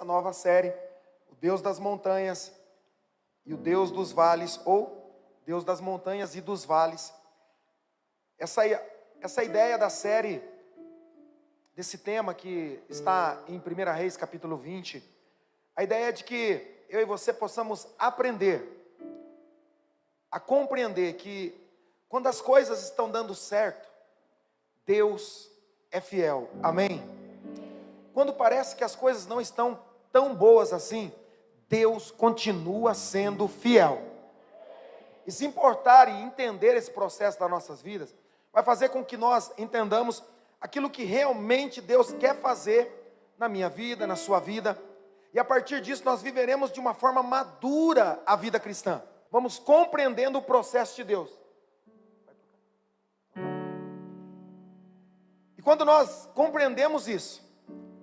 nossa nova série, o Deus das montanhas e o Deus dos vales, ou Deus das montanhas e dos vales. Essa ideia da série, desse tema que está em 1 Reis capítulo 20, a ideia é de que eu e você possamos aprender a compreender que quando as coisas estão dando certo, Deus é fiel, amém? Quando parece que as coisas não estão tão boas assim, Deus continua sendo fiel. E se importar e entender esse processo das nossas vidas, vai fazer com que nós entendamos aquilo que realmente Deus quer fazer na minha vida, na sua vida. E a partir disso nós viveremos de uma forma madura a vida cristã. Vamos compreendendo o processo de Deus. E quando nós compreendemos isso,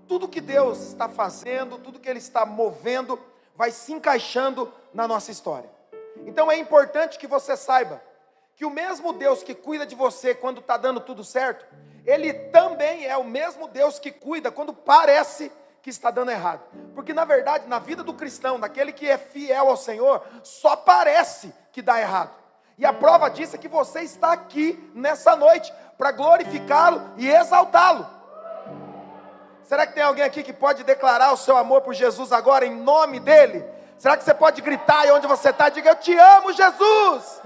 tudo que Deus está fazendo, tudo que Ele está movendo, vai se encaixando na nossa história. Então é importante que você saiba que o mesmo Deus que cuida de você quando está dando tudo certo, Ele também é o mesmo Deus que cuida quando parece que está dando errado. Porque na verdade, na vida do cristão, daquele que é fiel ao Senhor, só parece que dá errado. E a prova disso é que você está aqui nessa noite para glorificá-lo e exaltá-lo. Será que tem alguém aqui que pode declarar o seu amor por Jesus agora em nome dele? Será que você pode gritar aí onde você está? Diga: eu te amo, Jesus!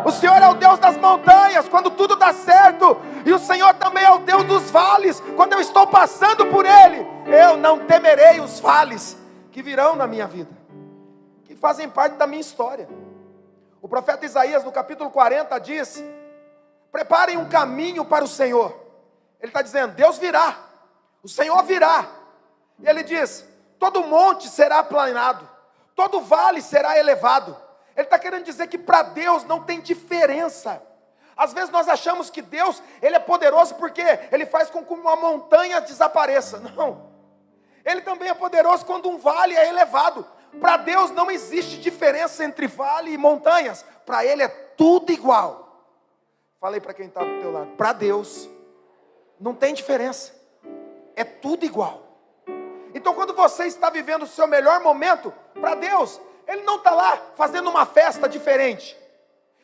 O Senhor é o Deus das montanhas quando tudo dá certo, e o Senhor também é o Deus dos vales. Quando eu estou passando por Ele, eu não temerei os vales que virão na minha vida, que fazem parte da minha história. O profeta Isaías no capítulo 40 diz: preparem um caminho para o Senhor. Ele está dizendo, Deus virá, o Senhor virá. E ele diz, todo monte será aplanado, todo vale será elevado. Ele está querendo dizer que para Deus não tem diferença. Às vezes nós achamos que Deus, Ele é poderoso porque Ele faz com que uma montanha desapareça. Não. Ele também é poderoso quando um vale é elevado. Para Deus não existe diferença entre vale e montanhas. Para Ele é tudo igual. Falei para quem está do teu lado. Para Deus não tem diferença. É tudo igual. Então quando você está vivendo o seu melhor momento, para Deus, Ele não está lá fazendo uma festa diferente.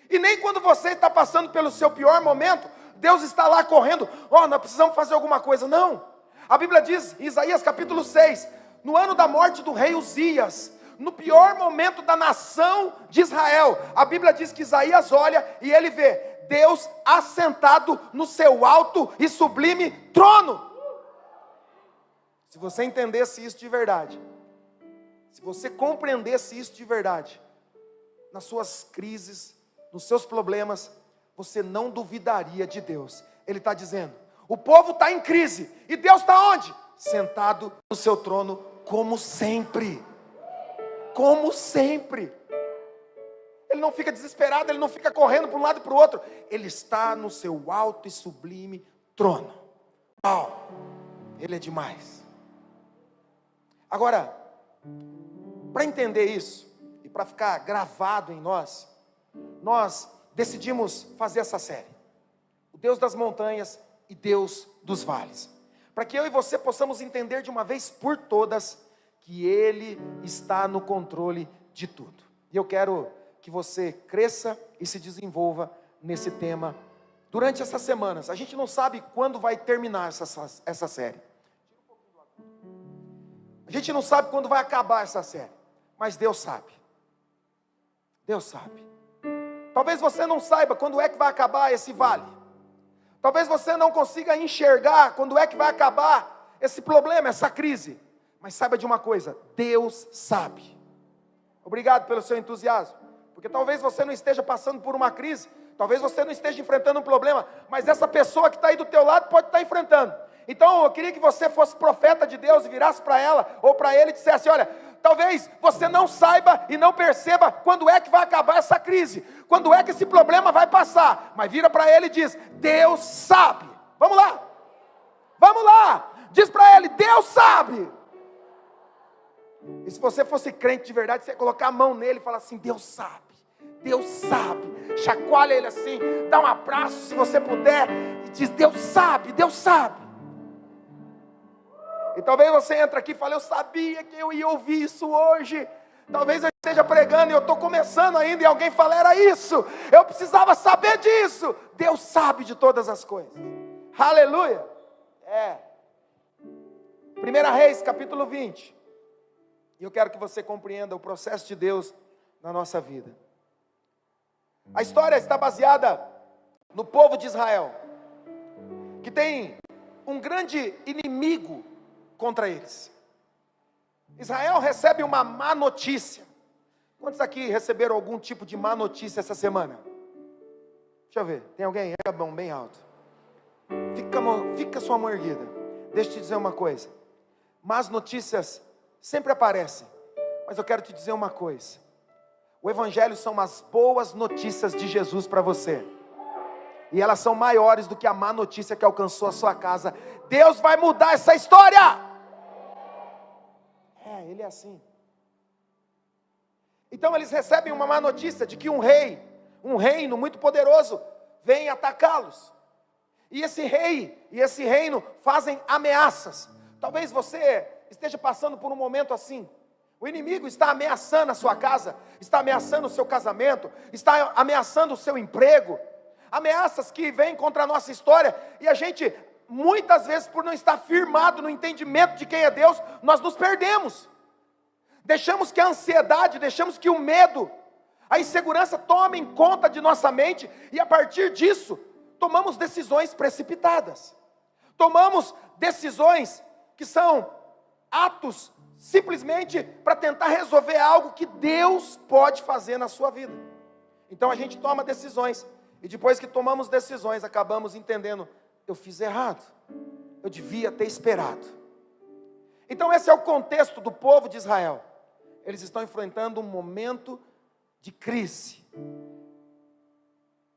E nem quando você está passando pelo seu pior momento, Deus está lá correndo, nós precisamos fazer alguma coisa. Não. A Bíblia diz, em Isaías capítulo 6, no ano da morte do rei Uzias, no pior momento da nação de Israel, a Bíblia diz que Isaías olha e ele vê Deus assentado no seu alto e sublime trono. Se você entendesse isso de verdade, se você compreendesse isso de verdade, nas suas crises, nos seus problemas, você não duvidaria de Deus. Ele está dizendo, o povo está em crise, e Deus está onde? Sentado no seu trono, como sempre. Como sempre. Ele não fica desesperado, ele não fica correndo para um lado e para o outro. Ele está no seu alto e sublime trono. Uau, Ele é demais. Agora, para entender isso, e para ficar gravado em nós decidimos fazer essa série. O Deus das montanhas e Deus dos vales. Para que eu e você possamos entender de uma vez por todas que Ele está no controle de tudo. E eu quero que você cresça e se desenvolva nesse tema durante essas semanas. A gente não sabe quando vai terminar essa série. A gente não sabe quando vai acabar essa série. Mas Deus sabe. Deus sabe. Talvez você não saiba quando é que vai acabar esse vale. Talvez você não consiga enxergar quando é que vai acabar esse problema, essa crise. Mas saiba de uma coisa, Deus sabe. Obrigado pelo seu entusiasmo. Porque talvez você não esteja passando por uma crise. Talvez você não esteja enfrentando um problema. Mas essa pessoa que está aí do teu lado pode estar enfrentando. Então eu queria que você fosse profeta de Deus e virasse para ela ou para ele e dissesse, olha, talvez você não saiba e não perceba quando é que vai acabar essa crise, quando é que esse problema vai passar, mas vira para ele e diz, Deus sabe. Vamos lá, diz para ele, Deus sabe. E se você fosse crente de verdade, você ia colocar a mão nele e falar assim, Deus sabe, chacoalha ele assim, dá um abraço se você puder, e diz, Deus sabe. E talvez você entre aqui e fale, eu sabia que eu ia ouvir isso hoje. Talvez eu esteja pregando e eu estou começando ainda e alguém fala, era isso, eu precisava saber disso. Deus sabe de todas as coisas. Aleluia. 1 Reis, capítulo 20. E eu quero que você compreenda o processo de Deus na nossa vida. A história está baseada no povo de Israel, que tem um grande inimigo contra eles. Israel recebe uma má notícia. Quantos aqui receberam algum tipo de má notícia essa semana? Deixa eu ver, tem alguém? É bom, bem alto. Fica sua mão erguida. Deixa eu te dizer uma coisa. Más notícias sempre aparecem. Mas eu quero te dizer uma coisa. O Evangelho são as boas notícias de Jesus para você. E elas são maiores do que a má notícia que alcançou a sua casa. Deus vai mudar essa história. Ele é assim. Então eles recebem uma má notícia de que um reino muito poderoso, vem atacá-los. E esse rei e esse reino fazem ameaças. Talvez você esteja passando por um momento assim. O inimigo está ameaçando a sua casa, está ameaçando o seu casamento, está ameaçando o seu emprego. Ameaças que vêm contra a nossa história. E a gente, muitas vezes, por não estar firmado no entendimento de quem é Deus, nós nos perdemos. Deixamos que a ansiedade, deixamos que o medo, a insegurança tomem conta de nossa mente. E a partir disso, tomamos decisões precipitadas. Tomamos decisões que são atos simplesmente para tentar resolver algo que Deus pode fazer na sua vida. Então a gente toma decisões. E depois que tomamos decisões, acabamos entendendo, eu fiz errado. Eu devia ter esperado. Então esse é o contexto do povo de Israel. Eles estão enfrentando um momento de crise.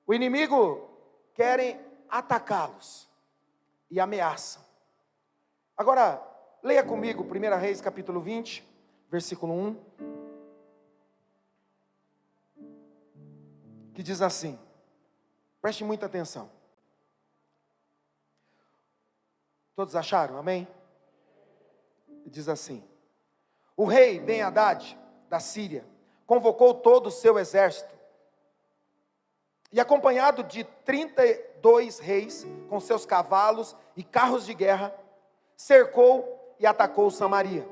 O inimigo querem atacá-los e ameaçam. Agora, leia comigo 1 Reis capítulo 20, versículo 1. Que diz assim, preste muita atenção. Todos acharam? Amém? Diz assim, o rei Ben-Hadad da Síria convocou todo o seu exército e acompanhado de 32 reis com seus cavalos e carros de guerra, cercou e atacou Samaria.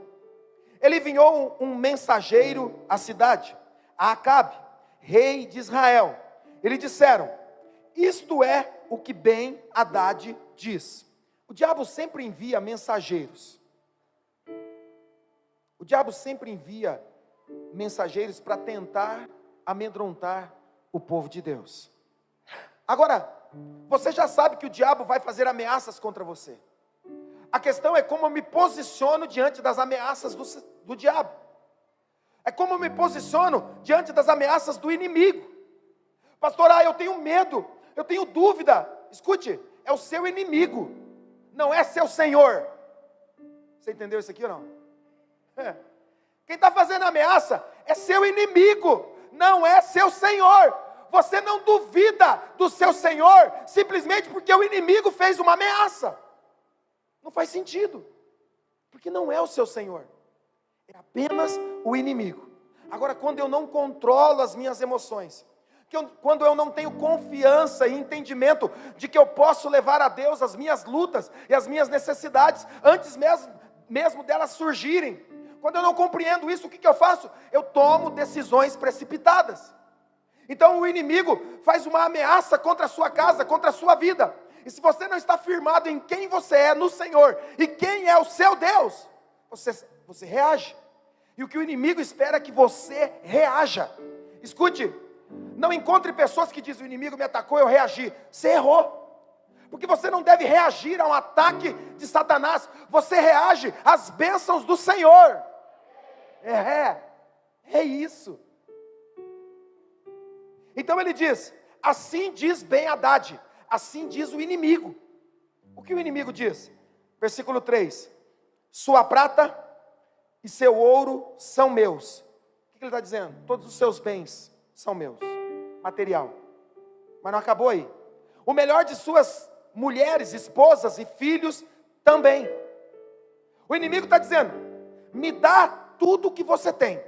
Ele enviou um mensageiro à cidade, a Acabe, rei de Israel. Eles disseram, isto é o que Ben-Hadad diz. O diabo sempre envia mensageiros. O diabo sempre envia mensageiros para tentar amedrontar o povo de Deus. Agora, você já sabe que o diabo vai fazer ameaças contra você. A questão é como eu me posiciono diante das ameaças do diabo. É como eu me posiciono diante das ameaças do inimigo. Pastor, eu tenho medo, eu tenho dúvida. Escute, é o seu inimigo, não é seu Senhor. Você entendeu isso aqui ou não? Quem está fazendo ameaça é seu inimigo, não é seu Senhor. Você não duvida do seu Senhor simplesmente porque o inimigo fez uma ameaça. Não faz sentido, porque não é o seu Senhor, é apenas o inimigo. Agora, quando eu não controlo as minhas emoções, quando eu não tenho confiança e entendimento de que eu posso levar a Deus as minhas lutas e as minhas necessidades, antes mesmo delas surgirem, quando eu não compreendo isso, o que eu faço? Eu tomo decisões precipitadas. Então o inimigo faz uma ameaça contra a sua casa, contra a sua vida. E se você não está firmado em quem você é no Senhor, e quem é o seu Deus, você reage. E o que o inimigo espera é que você reaja. Escute, não encontre pessoas que dizem, o inimigo me atacou, eu reagi. Você errou. Porque você não deve reagir a um ataque de Satanás. Você reage às bênçãos do Senhor. É isso. Então ele diz, assim diz Ben-Hadad, assim diz o inimigo. O que o inimigo diz? Versículo 3, sua prata e seu ouro são meus. O que ele está dizendo? Todos os seus bens são meus, material. Mas não acabou aí. O melhor de suas mulheres, esposas e filhos também. O inimigo está dizendo: me dá tudo que você tem.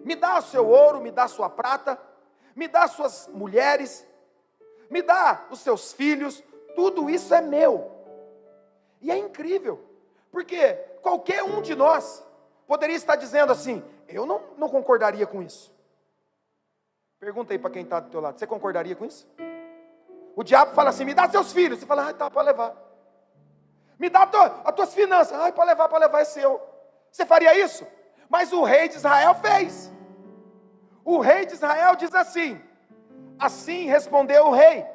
Me dá o seu ouro, me dá a sua prata, me dá as suas mulheres, me dá os seus filhos, tudo isso é meu. E é incrível, porque qualquer um de nós poderia estar dizendo assim: eu não concordaria com isso. Pergunta aí para quem está do teu lado: você concordaria com isso? O diabo fala assim: me dá seus filhos. Você fala: tá, pode levar. Me dá as tuas finanças. Pode levar, é seu. Você faria isso? Mas o rei de Israel fez. O rei de Israel diz assim: assim respondeu o rei: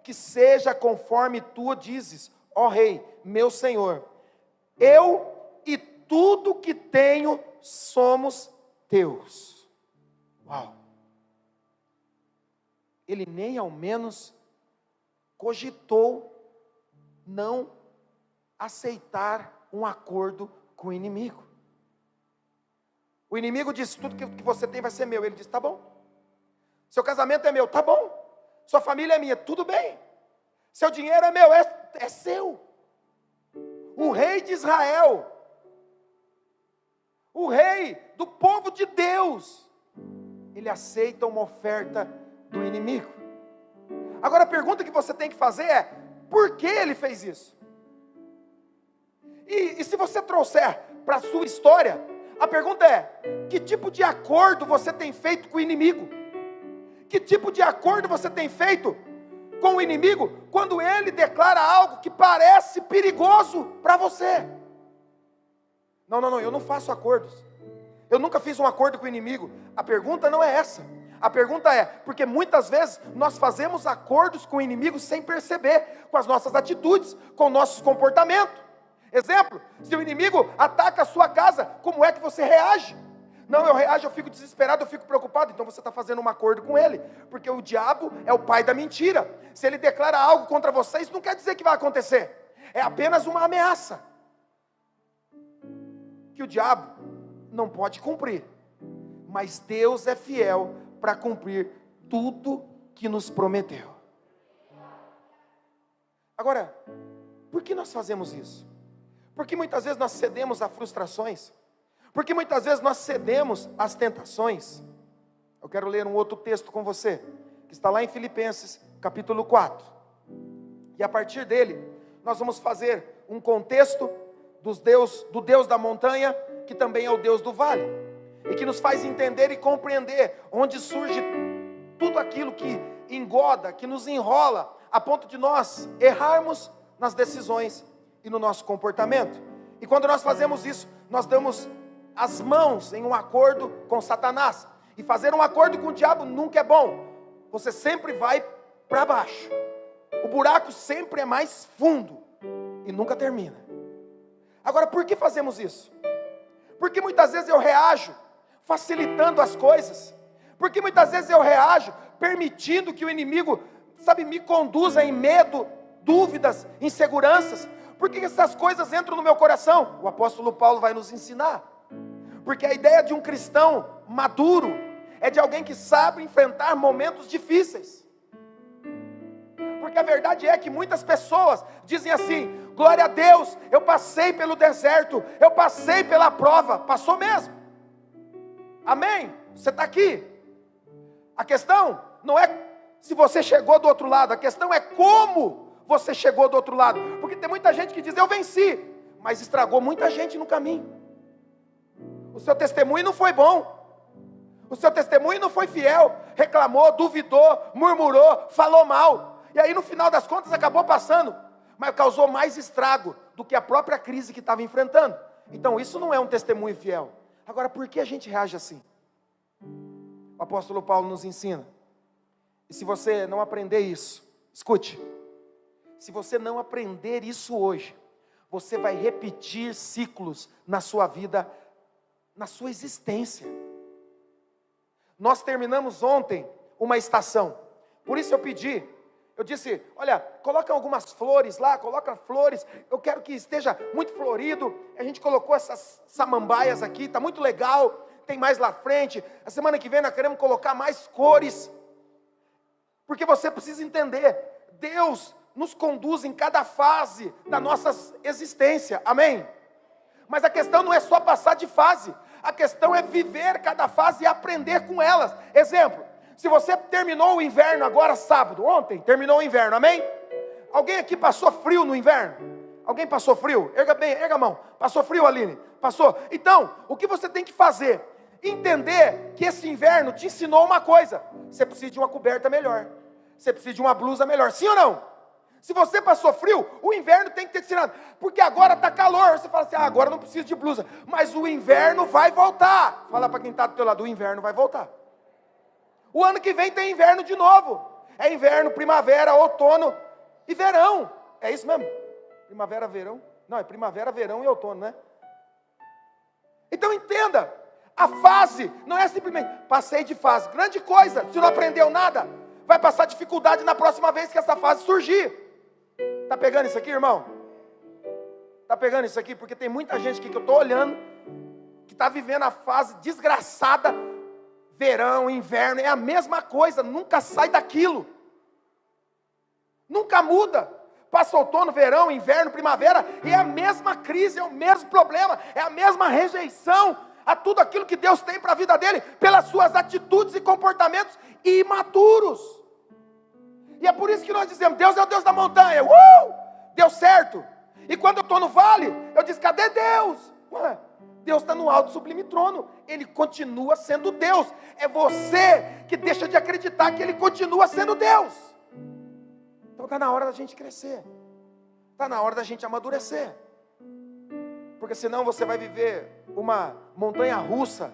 que seja conforme tu dizes, ó rei, meu senhor. Eu e tudo que tenho somos teus. Uau! Ele nem ao menos cogitou não aceitar um acordo com o inimigo. O inimigo disse: tudo que você tem vai ser meu. Ele disse: tá bom. Seu casamento é meu, tá bom. Sua família é minha, tudo bem. Seu dinheiro é meu, é seu. O rei de Israel, o rei do povo de Deus, ele aceita uma oferta do inimigo. Agora a pergunta que você tem que fazer é: por que ele fez isso? E se você trouxer para a sua história, a pergunta é: que tipo de acordo você tem feito com o inimigo? Que tipo de acordo você tem feito com o inimigo quando ele declara algo que parece perigoso para você? Não, eu não faço acordos. Eu nunca fiz um acordo com o inimigo. A pergunta não é essa. A pergunta é: porque muitas vezes nós fazemos acordos com o inimigo sem perceber, com as nossas atitudes, com nossos comportamentos. Exemplo: se o inimigo ataca a sua casa, como é que você reage? Não, eu reajo, eu fico desesperado, eu fico preocupado. Então você está fazendo um acordo com ele, porque o diabo é o pai da mentira. Se ele declara algo contra você, isso não quer dizer que vai acontecer. É apenas uma ameaça que o diabo não pode cumprir. Mas Deus é fiel para cumprir tudo que nos prometeu. Agora, por que nós fazemos isso? Porque muitas vezes nós cedemos a frustrações. Porque muitas vezes nós cedemos às tentações. Eu quero ler um outro texto com você, que está lá em Filipenses, capítulo 4. E a partir dele, nós vamos fazer um contexto do Deus da montanha, que também é o Deus do vale. E que nos faz entender e compreender onde surge tudo aquilo que engoda, que nos enrola, a ponto de nós errarmos nas decisões e no nosso comportamento. E quando nós fazemos isso, nós damos as mãos em um acordo com Satanás. E fazer um acordo com o diabo nunca é bom. Você sempre vai para baixo. O buraco sempre é mais fundo e nunca termina. Agora, por que fazemos isso? Porque muitas vezes eu reajo facilitando as coisas. Porque muitas vezes eu reajo permitindo que o inimigo, me conduza em medo, dúvidas, inseguranças. Por que essas coisas entram no meu coração? O apóstolo Paulo vai nos ensinar. Porque a ideia de um cristão maduro é de alguém que sabe enfrentar momentos difíceis. Porque a verdade é que muitas pessoas dizem assim: glória a Deus, eu passei pelo deserto, eu passei pela prova. Passou mesmo. Amém? Você está aqui. A questão não é se você chegou do outro lado, a questão é como você chegou do outro lado. Porque tem muita gente que diz: eu venci, mas estragou muita gente no caminho. O seu testemunho não foi bom. O seu testemunho não foi fiel. Reclamou, duvidou, murmurou, falou mal. E aí no final das contas acabou passando. Mas causou mais estrago do que a própria crise que estava enfrentando. Então isso não é um testemunho fiel. Agora, por que a gente reage assim? O apóstolo Paulo nos ensina. E se você não aprender isso, escute. Se você não aprender isso hoje, você vai repetir ciclos na sua vida, na sua existência. Nós terminamos ontem uma estação. Por isso eu disse: olha, coloca algumas flores lá, coloca flores. Eu quero que esteja muito florido. A gente colocou essas samambaias aqui, está muito legal. Tem mais lá frente. A semana que vem nós queremos colocar mais cores. Porque você precisa entender, Deus nos conduz em cada fase da nossa existência, amém? Mas a questão não é só passar de fase, a questão é viver cada fase e aprender com elas. Exemplo, se você terminou o inverno agora sábado, ontem terminou o inverno, amém? Alguém aqui passou frio no inverno? Alguém passou frio? Erga a mão. Passou frio, Aline? Passou? Então, o que você tem que fazer? Entender que esse inverno te ensinou uma coisa. Você precisa de uma coberta melhor. Você precisa de uma blusa melhor. Sim ou não? Se você passou frio, o inverno tem que ter te ensinado. Porque agora está calor. Você fala assim, agora não preciso de blusa. Mas o inverno vai voltar. Fala para quem está do teu lado, o inverno vai voltar. O ano que vem tem inverno de novo. É inverno, primavera, outono e verão. É isso mesmo? Primavera, verão? Não, é primavera, verão e outono, né? Então entenda, a fase não é simplesmente passei de fase. Grande coisa, se não aprendeu nada, vai passar dificuldade na próxima vez que essa fase surgir. Está pegando isso aqui, irmão? Está pegando isso aqui? Porque tem muita gente aqui que eu estou olhando, que está vivendo a fase desgraçada. Verão, inverno, é a mesma coisa, nunca sai daquilo. Nunca muda. Passa outono, verão, inverno, primavera, e é a mesma crise, é o mesmo problema, é a mesma rejeição a tudo aquilo que Deus tem para a vida dele, pelas suas atitudes e comportamentos imaturos. E é por isso que nós dizemos, Deus é o Deus da montanha, deu certo. E quando eu estou no vale, eu digo, cadê Deus? Ué, Deus está no alto sublime trono, Ele continua sendo Deus. É você que deixa de acreditar que Ele continua sendo Deus. Então está na hora da gente crescer, está na hora da gente amadurecer, porque senão você vai viver uma montanha russa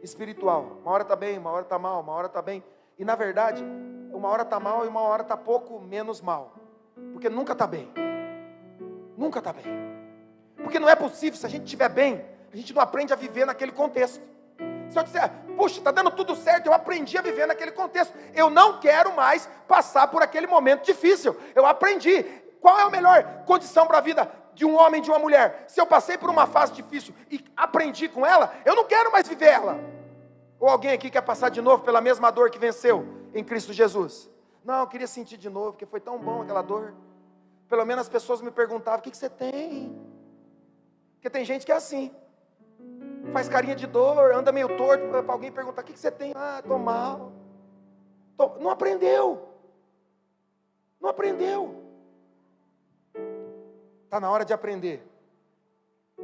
espiritual. Uma hora está bem, uma hora está mal, uma hora está bem, e na verdade, uma hora está mal e uma hora está pouco menos mal, porque nunca está bem, nunca está bem, porque não é possível, se a gente estiver bem, a gente não aprende a viver naquele contexto. Se eu disser, puxa, está dando tudo certo, eu aprendi a viver naquele contexto, eu não quero mais passar por aquele momento difícil, eu aprendi. Qual é a melhor condição para a vida de um homem e de uma mulher? Se eu passei por uma fase difícil e aprendi com ela, eu não quero mais viver ela. Ou alguém aqui quer passar de novo pela mesma dor que venceu em Cristo Jesus? Não, eu queria sentir de novo, porque foi tão bom aquela dor. Pelo menos as pessoas me perguntavam, o que você tem? Porque tem gente que é assim, faz carinha de dor, anda meio torto, para alguém perguntar, o que você tem? Ah, estou mal. Não aprendeu. Não aprendeu. Está na hora de aprender.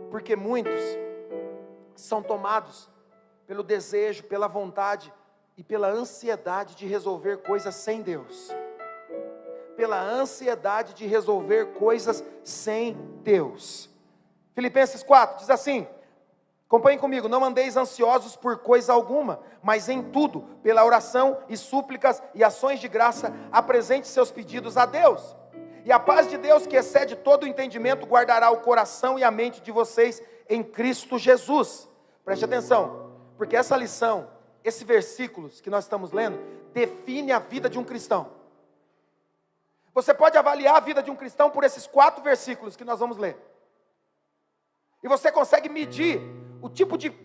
Porque muitos são tomados pelo desejo, pela vontade e pela ansiedade de resolver coisas sem Deus. Pela ansiedade de resolver coisas sem Deus. Filipenses 4 diz assim, acompanhem comigo, não andeis ansiosos por coisa alguma, mas em tudo, pela oração e súplicas e ações de graça, apresente seus pedidos a Deus. E a paz de Deus, que excede todo o entendimento, guardará o coração e a mente de vocês em Cristo Jesus. Preste atenção, porque essa lição, esses versículos que nós estamos lendo, define a vida de um cristão. Você pode avaliar a vida de um cristão por esses 4 versículos que nós vamos ler. E você consegue medir o tipo de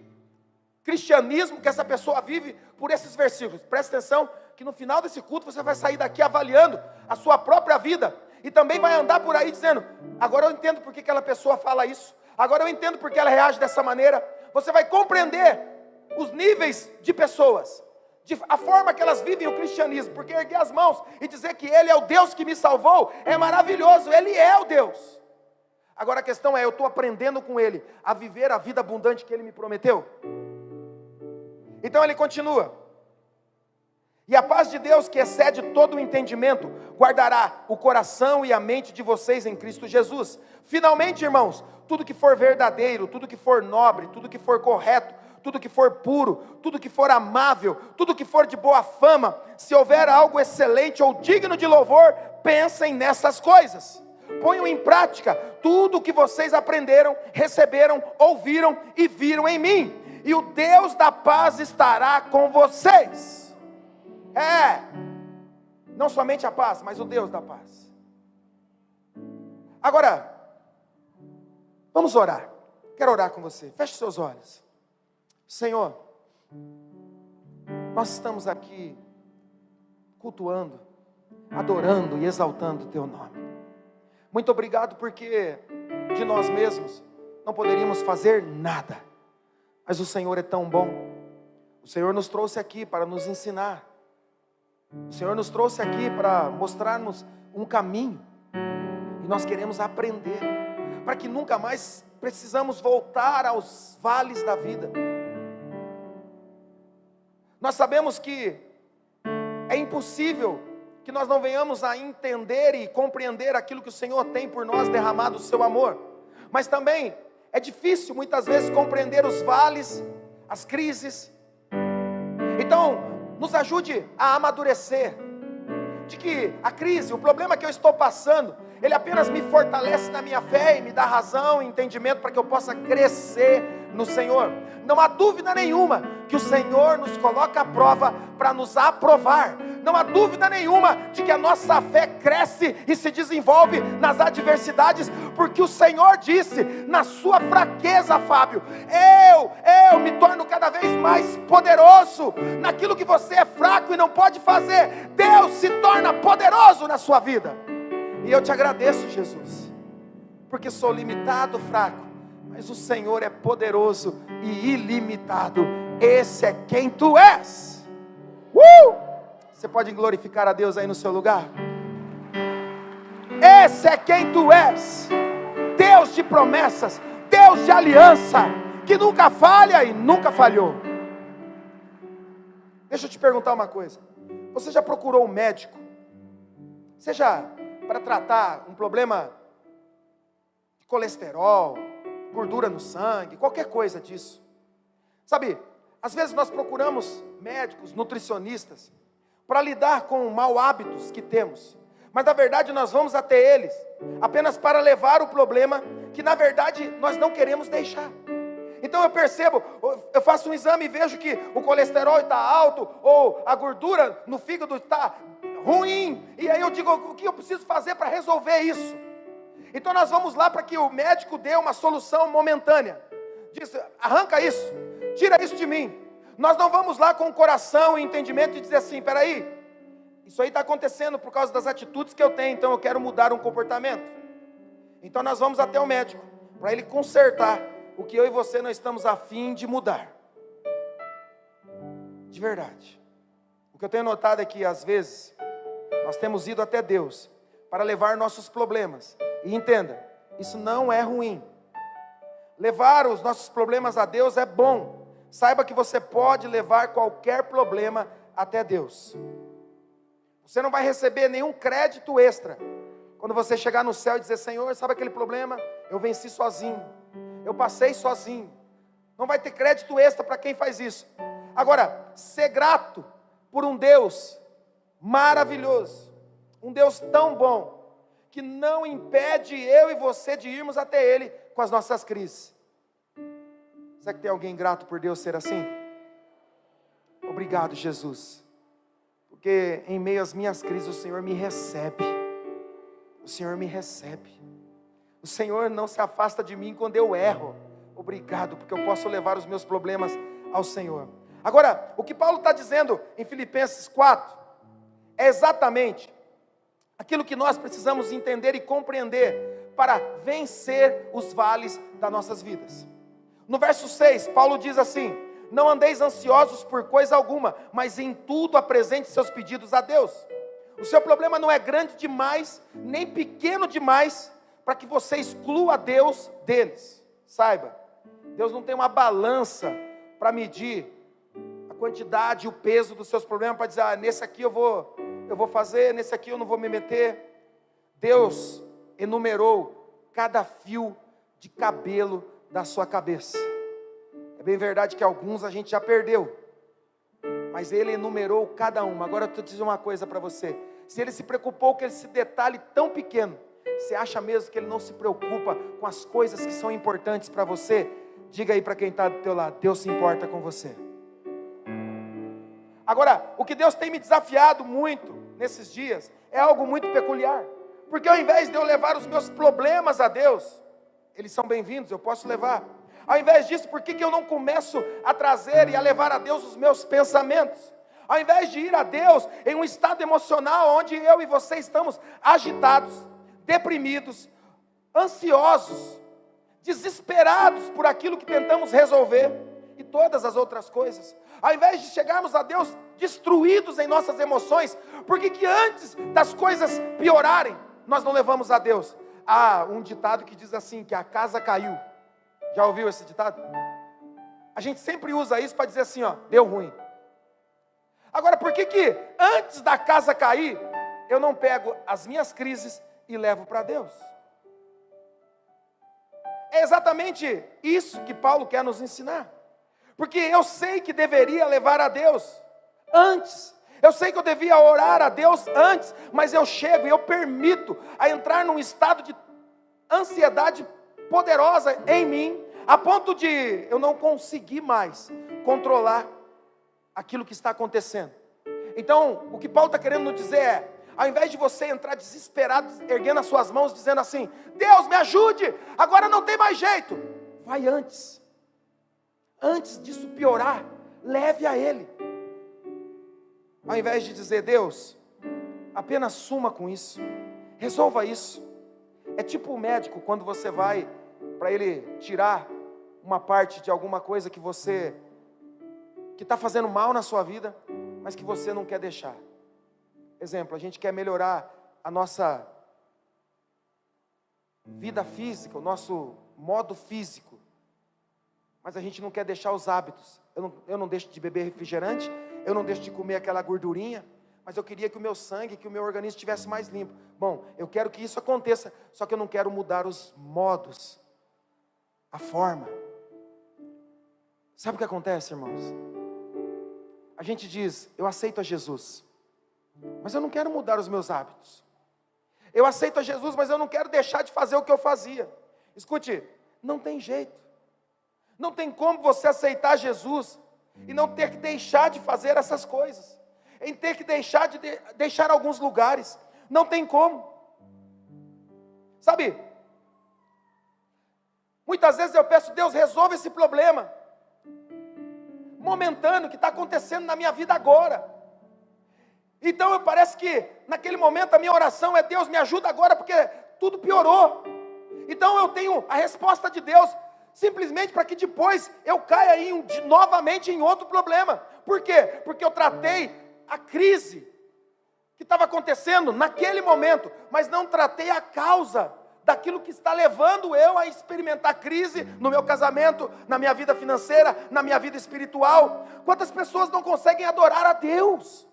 cristianismo que essa pessoa vive por esses versículos. Presta atenção que no final desse culto você vai sair daqui avaliando a sua própria vida. E também vai andar por aí dizendo, agora eu entendo por que aquela pessoa fala isso. Agora eu entendo por que ela reage dessa maneira. Você vai compreender os níveis de pessoas, a forma que elas vivem o cristianismo. Porque erguer as mãos e dizer que Ele é o Deus que me salvou é maravilhoso, Ele é o Deus. Agora a questão é, eu estou aprendendo com Ele a viver a vida abundante que Ele me prometeu? Então ele continua. E a paz de Deus, que excede todo o entendimento, guardará o coração e a mente de vocês em Cristo Jesus. Finalmente, irmãos, tudo que for verdadeiro, tudo que for nobre, tudo que for correto, tudo que for puro, tudo que for amável, tudo que for de boa fama, se houver algo excelente ou digno de louvor, pensem nessas coisas. Ponham em prática tudo o que vocês aprenderam, receberam, ouviram e viram em mim. E o Deus da paz estará com vocês. Não somente a paz, mas o Deus da paz. Agora, vamos orar. Quero orar com você. Feche seus olhos. Senhor, nós estamos aqui cultuando adorando e exaltando o teu nome. Muito obrigado, porque de nós mesmos não poderíamos fazer nada, mas o Senhor é tão bom. O Senhor nos trouxe aqui para nos ensinar. O Senhor nos trouxe aqui para mostrar-nos um caminho, e nós queremos aprender, para que nunca mais precisamos voltar aos vales da vida. Nós sabemos que é impossível que nós não venhamos a entender e compreender aquilo que o Senhor tem por nós, derramado o seu amor, mas também é difícil muitas vezes compreender os vales, as crises. Então, nos ajude a amadurecer, de que a crise, o problema que eu estou passando, ele apenas me fortalece na minha fé e me dá razão e entendimento para que eu possa crescer no Senhor. Não há dúvida nenhuma que o Senhor nos coloca à prova para nos aprovar. Não há dúvida nenhuma de que a nossa fé cresce e se desenvolve nas adversidades, porque o Senhor disse, na sua fraqueza, Fábio, eu me torno cada vez mais poderoso. Naquilo que você é fraco e não pode fazer, Deus se torna poderoso na sua vida. E eu te agradeço, Jesus, porque sou limitado, fraco, mas o Senhor é poderoso e ilimitado. Esse é quem tu és. Você pode glorificar a Deus aí no seu lugar? Esse é quem tu és. Deus de promessas, Deus de aliança, que nunca falha e nunca falhou. Deixa eu te perguntar uma coisa. Você já procurou um médico? Seja para tratar um problema de colesterol, gordura no sangue, qualquer coisa disso. Sabe, às vezes nós procuramos médicos, nutricionistas, para lidar com mau hábitos que temos, mas na verdade nós vamos até eles apenas para levar o problema que na verdade nós não queremos deixar. Então eu percebo, eu faço um exame e vejo que o colesterol está alto, ou a gordura no fígado está ruim, e aí eu digo, o que eu preciso fazer para resolver isso? Então nós vamos lá para que o médico dê uma solução momentânea. Diz, arranca isso, tira isso de mim. Nós não vamos lá com o coração e entendimento e dizer assim, peraí, isso aí está acontecendo por causa das atitudes que eu tenho, então eu quero mudar um comportamento. Então nós vamos até o médico, para ele consertar o que eu e você não estamos a fim de mudar. De verdade. O que eu tenho notado é que às vezes nós temos ido até Deus para levar nossos problemas. E entenda, isso não é ruim. Levar os nossos problemas a Deus é bom. Saiba que você pode levar qualquer problema até Deus. Você não vai receber nenhum crédito extra quando você chegar no céu e dizer, Senhor, sabe aquele problema? Eu venci sozinho, eu passei sozinho. Não vai ter crédito extra para quem faz isso. Agora, ser grato por um Deus maravilhoso, um Deus tão bom, que não impede eu e você de irmos até Ele com as nossas crises. Será que tem alguém grato por Deus ser assim? Obrigado, Jesus, porque em meio às minhas crises o Senhor me recebe. O Senhor me recebe. O Senhor não se afasta de mim quando eu erro. Obrigado, porque eu posso levar os meus problemas ao Senhor. Agora, o que Paulo está dizendo em Filipenses 4 é exatamente aquilo que nós precisamos entender e compreender para vencer os vales das nossas vidas. No verso 6, Paulo diz assim, não andeis ansiosos por coisa alguma, mas em tudo apresente seus pedidos a Deus. O seu problema não é grande demais, nem pequeno demais, para que você exclua Deus deles. Saiba, Deus não tem uma balança para medir a quantidade e o peso dos seus problemas, para dizer, nesse aqui eu vou fazer, nesse aqui eu não vou me meter. Deus enumerou cada fio de cabelo da sua cabeça. É bem verdade que alguns a gente já perdeu, mas Ele enumerou cada um. Agora eu estou dizendo uma coisa para você, se Ele se preocupou com esse detalhe tão pequeno, você acha mesmo que Ele não se preocupa com as coisas que são importantes para você? Diga aí para quem está do teu lado, Deus se importa com você. Agora, o que Deus tem me desafiado muito nesses dias é algo muito peculiar, porque ao invés de eu levar os meus problemas a Deus, eles são bem-vindos, eu posso levar. Ao invés disso, por que eu não começo a trazer e a levar a Deus os meus pensamentos? Ao invés de ir a Deus em um estado emocional onde eu e você estamos agitados, deprimidos, ansiosos, desesperados por aquilo que tentamos resolver e todas as outras coisas. Ao invés de chegarmos a Deus destruídos em nossas emoções, porque que antes das coisas piorarem, nós não levamos a Deus? Há um ditado que diz assim, que a casa caiu. Já ouviu esse ditado? A gente sempre usa isso para dizer assim, ó, deu ruim. Agora, por que que antes da casa cair, eu não pego as minhas crises e levo para Deus? É exatamente isso que Paulo quer nos ensinar. Porque eu sei que deveria levar a Deus antes. Eu sei que eu devia orar a Deus antes, mas eu chego e eu permito a entrar num estado de ansiedade poderosa em mim, a ponto de eu não conseguir mais controlar aquilo que está acontecendo. Então, o que Paulo está querendo nos dizer é, ao invés de você entrar desesperado, erguendo as suas mãos, dizendo assim, Deus me ajude, agora não tem mais jeito. Vai antes. Antes disso piorar, leve a Ele. Ao invés de dizer, Deus, apenas suma com isso, resolva isso. É tipo o médico, quando você vai para ele tirar uma parte de alguma coisa que está fazendo mal na sua vida, mas que você não quer deixar. Exemplo, a gente quer melhorar a nossa vida física, o nosso modo físico, mas a gente não quer deixar os hábitos. Eu não deixo de beber refrigerante, eu não deixo de comer aquela gordurinha, mas eu queria que o meu sangue, que o meu organismo estivesse mais limpo. Bom, eu quero que isso aconteça, só que eu não quero mudar os modos, a forma. Sabe o que acontece, irmãos? A gente diz, eu aceito a Jesus, mas eu não quero mudar os meus hábitos. Eu aceito a Jesus, mas eu não quero deixar de fazer o que eu fazia. Escute, não tem jeito. Não tem como você aceitar Jesus e não ter que deixar de fazer essas coisas. Em ter que deixar alguns lugares. Não tem como. Sabe? Muitas vezes eu peço, Deus, resolve esse problema momentâneo que está acontecendo na minha vida agora. Então parece que naquele momento a minha oração é, Deus, me ajuda agora porque tudo piorou. Então eu tenho a resposta de Deus, simplesmente para que depois eu caia novamente em outro problema. Por quê? Porque eu tratei a crise que estava acontecendo naquele momento, mas não tratei a causa daquilo que está levando eu a experimentar crise no meu casamento, na minha vida financeira, na minha vida espiritual. Quantas pessoas não conseguem adorar a Deus?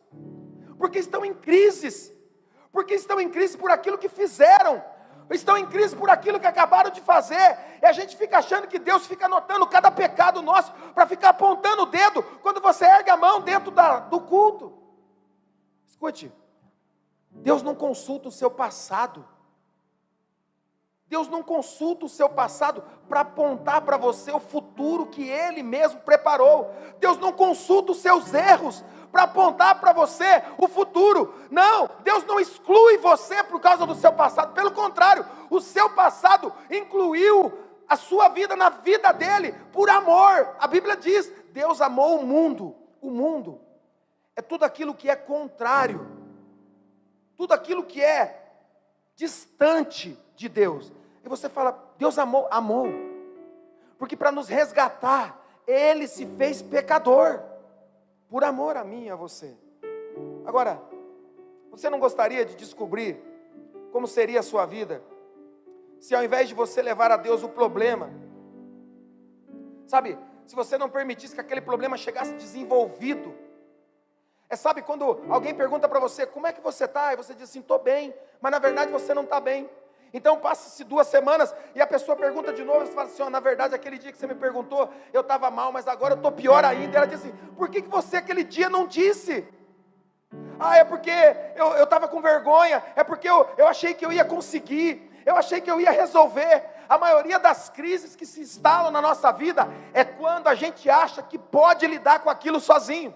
Porque estão em crises, porque estão em crise por aquilo que fizeram, estão em crise por aquilo que acabaram de fazer, e a gente fica achando que Deus fica anotando cada pecado nosso, para ficar apontando o dedo, quando você ergue a mão dentro do culto. Escute, Deus não consulta o seu passado, Deus não consulta o seu passado para apontar para você o futuro que Ele mesmo preparou. Deus não consulta os seus erros para apontar para você o futuro. Não, Deus não exclui você por causa do seu passado. Pelo contrário, o seu passado incluiu a sua vida na vida dele por amor. A Bíblia diz, Deus amou o mundo. O mundo é tudo aquilo que é contrário, tudo aquilo que é distante de Deus. E você fala, Deus amou, porque para nos resgatar, Ele se fez pecador, por amor a mim e a você. Agora, você não gostaria de descobrir como seria a sua vida, se ao invés de você levar a Deus o problema, sabe, se você não permitisse que aquele problema chegasse desenvolvido? Sabe quando alguém pergunta para você, como é que você está? E você diz assim, estou bem, mas na verdade você não está bem. Então passa-se 2 semanas e a pessoa pergunta de novo, e você fala assim, na verdade aquele dia que você me perguntou, eu estava mal, mas agora eu estou pior ainda. E ela diz assim, por que você aquele dia não disse? É porque eu estava com vergonha, é porque eu achei que eu ia conseguir, eu achei que eu ia resolver. A maioria das crises que se instalam na nossa vida é quando a gente acha que pode lidar com aquilo sozinho.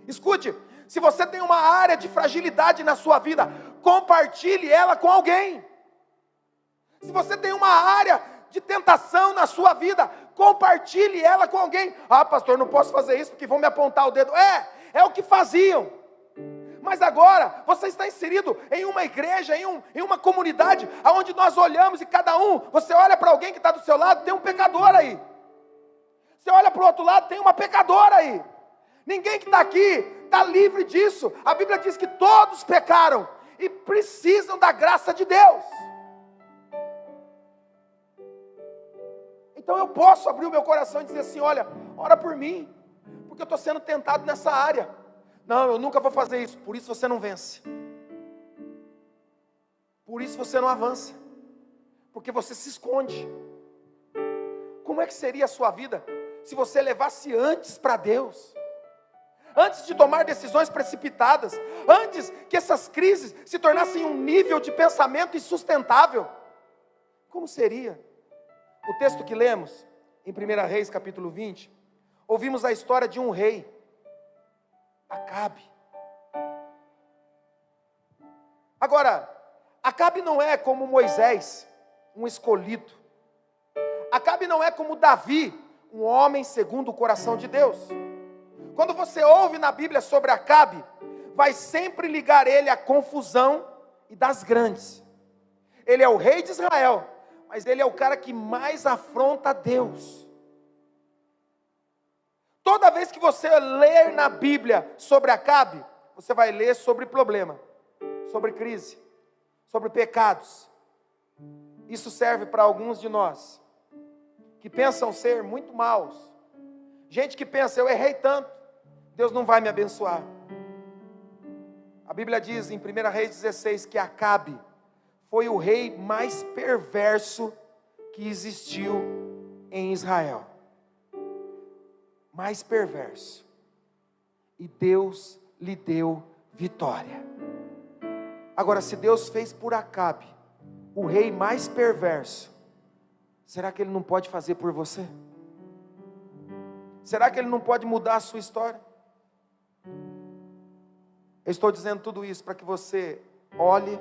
Escute, se você tem uma área de fragilidade na sua vida, compartilhe ela com alguém. Se você tem uma área de tentação na sua vida, compartilhe ela com alguém. Pastor, não posso fazer isso porque vão me apontar o dedo. é o que faziam. Mas agora, você está inserido em uma igreja, em uma comunidade, onde nós olhamos e cada um, você olha para alguém que está do seu lado, tem um pecador aí. Você olha para o outro lado, tem uma pecadora aí. Ninguém que está aqui está livre disso. A Bíblia diz que todos pecaram e precisam da graça de Deus. Então eu posso abrir o meu coração e dizer assim: olha, ora por mim, porque eu estou sendo tentado nessa área. Não, eu nunca vou fazer isso. Por isso você não vence. Por isso você não avança. Porque você se esconde. Como é que seria a sua vida se você levasse antes para Deus? Antes de tomar decisões precipitadas, antes que essas crises se tornassem um nível de pensamento insustentável, como seria? O texto que lemos, em 1 Reis capítulo 20, ouvimos a história de um rei, Acabe. Agora, Acabe não é como Moisés, um escolhido. Acabe não é como Davi, um homem segundo o coração de Deus. Quando você ouve na Bíblia sobre Acabe, vai sempre ligar ele à confusão e das grandes. Ele é o rei de Israel, mas ele é o cara que mais afronta Deus. Toda vez que você ler na Bíblia sobre Acabe, você vai ler sobre problema, sobre crise, sobre pecados. Isso serve para alguns de nós, que pensam ser muito maus. Gente que pensa: eu errei tanto, Deus não vai me abençoar. A Bíblia diz em 1 Reis 16 que Acabe foi o rei mais perverso que existiu em Israel. Mais perverso. E Deus lhe deu vitória. Agora, se Deus fez por Acabe o rei mais perverso, será que Ele não pode fazer por você? Será que Ele não pode mudar a sua história? Eu estou dizendo tudo isso para que você olhe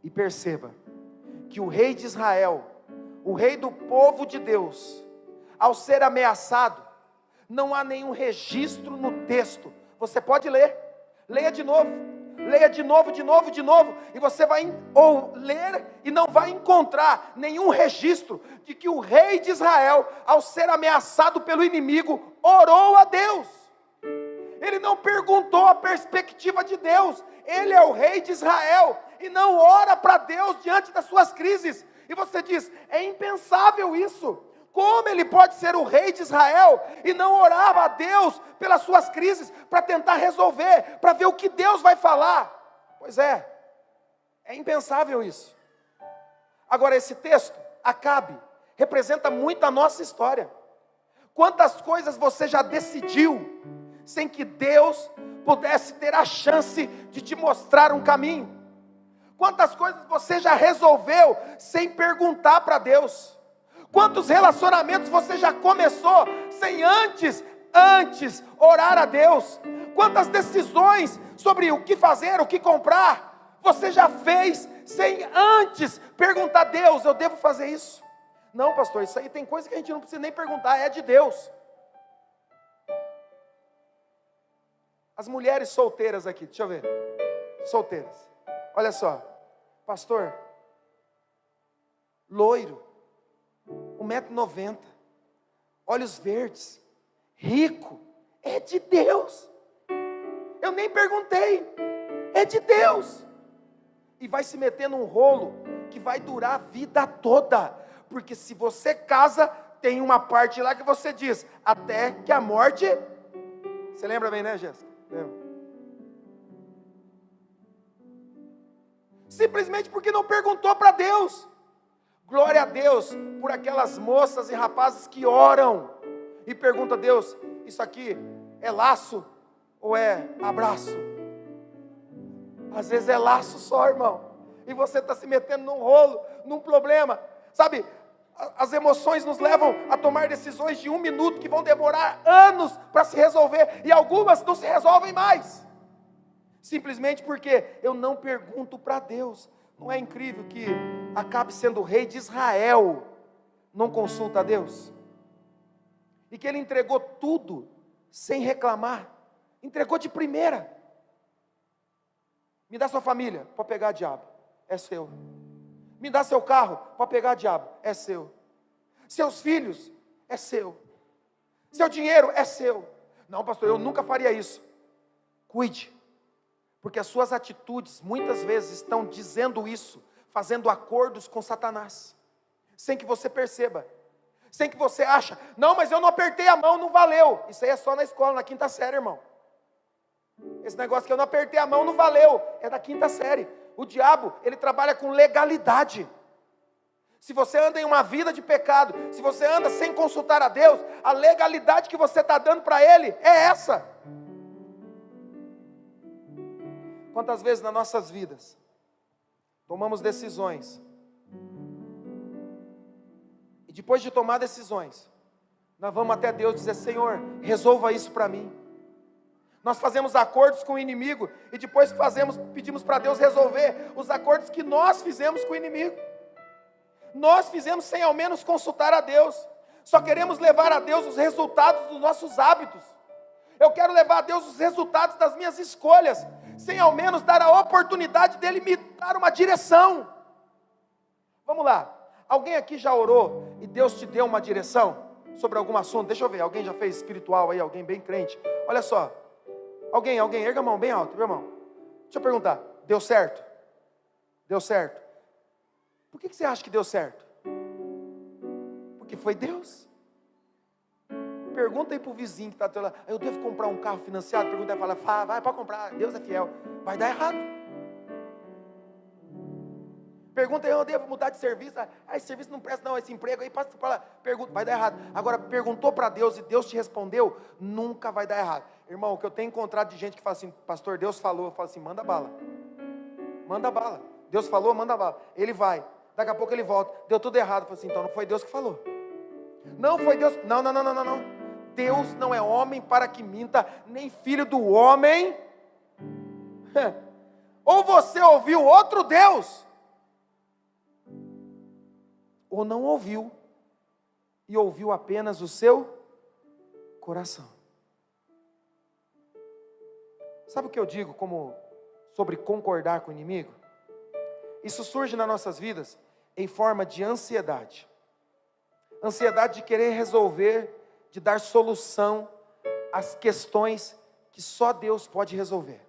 e perceba que o rei de Israel, o rei do povo de Deus, ao ser ameaçado, não há nenhum registro no texto. Você pode ler, leia de novo, e você vai ler e não vai encontrar nenhum registro de que o rei de Israel, ao ser ameaçado pelo inimigo, orou a Deus. Ele não perguntou a perspectiva de Deus. Ele é o rei de Israel e não ora para Deus diante das suas crises. E você diz: é impensável isso. Como ele pode ser o rei de Israel e não orar a Deus pelas suas crises, para tentar resolver, para ver o que Deus vai falar? Pois é impensável isso. Agora, esse texto, Acabe, representa muito a nossa história. Quantas coisas você já decidiu sem que Deus pudesse ter a chance de te mostrar um caminho? Quantas coisas você já resolveu sem perguntar para Deus? Quantos relacionamentos você já começou sem antes orar a Deus? Quantas decisões sobre o que fazer, o que comprar, você já fez sem antes perguntar a Deus: eu devo fazer isso? Não, pastor, isso aí tem coisa que a gente não precisa nem perguntar, é de Deus. As mulheres solteiras aqui, deixa eu ver. Solteiras. Olha só. Pastor, loiro, 1,90 m, olhos verdes, rico, é de Deus. Eu nem perguntei, é de Deus. E vai se meter num rolo que vai durar a vida toda. Porque se você casa, tem uma parte lá que você diz: até que a morte... Você lembra bem, né, Jéssica? Lembra? Simplesmente porque não perguntou para Deus. Glória a Deus por aquelas moças e rapazes que oram e perguntam a Deus: isso aqui é laço ou é abraço? Às vezes é laço só, irmão, e você está se metendo num rolo, num problema. Sabe, as emoções nos levam a tomar decisões de 1 minuto que vão demorar anos para se resolver, e algumas não se resolvem mais, simplesmente porque eu não pergunto para Deus. Não é incrível que Acabe sendo o rei de Israel, não consulta a Deus? E que ele entregou tudo sem reclamar, Entregou de primeira. Me dá sua família, pode pegar, diabo, é seu. Me dá seu carro, pode pegar, diabo, é seu. Seus filhos, é seu. Seu dinheiro, é seu. Não, pastor, eu nunca faria isso. Cuide, porque as suas atitudes muitas vezes estão dizendo isso, fazendo acordos com Satanás, sem que você perceba, sem que você ache, não, mas eu não apertei a mão, não valeu. Isso aí é só na escola, na quinta série, irmão. Esse negócio que eu não apertei a mão, não valeu, é da quinta série. O diabo, ele trabalha com legalidade. Se você anda em uma vida de pecado, se você anda sem consultar a Deus, a legalidade que você está dando para Ele é essa. Quantas vezes nas nossas vidas tomamos decisões, e depois de tomar decisões, nós vamos até Deus dizer: Senhor, resolva isso para mim. Nós fazemos acordos com o inimigo, e depois pedimos para Deus resolver os acordos que nós fizemos com o inimigo. Nós fizemos sem ao menos consultar a Deus. Só queremos levar a Deus os resultados dos nossos hábitos. Eu quero levar a Deus os resultados das minhas escolhas, sem ao menos dar a oportunidade dele me dar uma direção. Vamos lá. Alguém aqui já orou e Deus te deu uma direção sobre algum assunto? Deixa eu ver, alguém já fez espiritual aí, alguém bem crente? Olha só. Alguém, erga a mão bem alto, meu irmão. Deixa eu perguntar, deu certo? Deu certo? Por que você acha que deu certo? Porque foi Deus. Pergunta aí para o vizinho que está do teu lado: eu devo comprar um carro financiado? Pergunta aí, fala, vai, pode comprar, Deus é fiel. Vai dar errado. Pergunta aí: eu devo mudar de serviço? Esse serviço não presta não, esse emprego aí, passa para lá. Pergunta, vai dar errado. Agora, perguntou para Deus e Deus te respondeu, nunca vai dar errado. Irmão, o que eu tenho encontrado de gente que fala assim: pastor, Deus falou. Eu falo assim: manda bala. Manda bala. Deus falou, manda bala. Ele vai. Daqui a pouco ele volta. Deu tudo errado. Eu falo assim: então não foi Deus que falou. Não foi Deus. Não. Deus não é homem para que minta, nem filho do homem. Ou você ouviu outro Deus, ou não ouviu, e ouviu apenas o seu coração. Sabe o que eu digo sobre concordar com o inimigo? Isso surge nas nossas vidas em forma de ansiedade. Ansiedade de querer resolver, de dar solução às questões que só Deus pode resolver.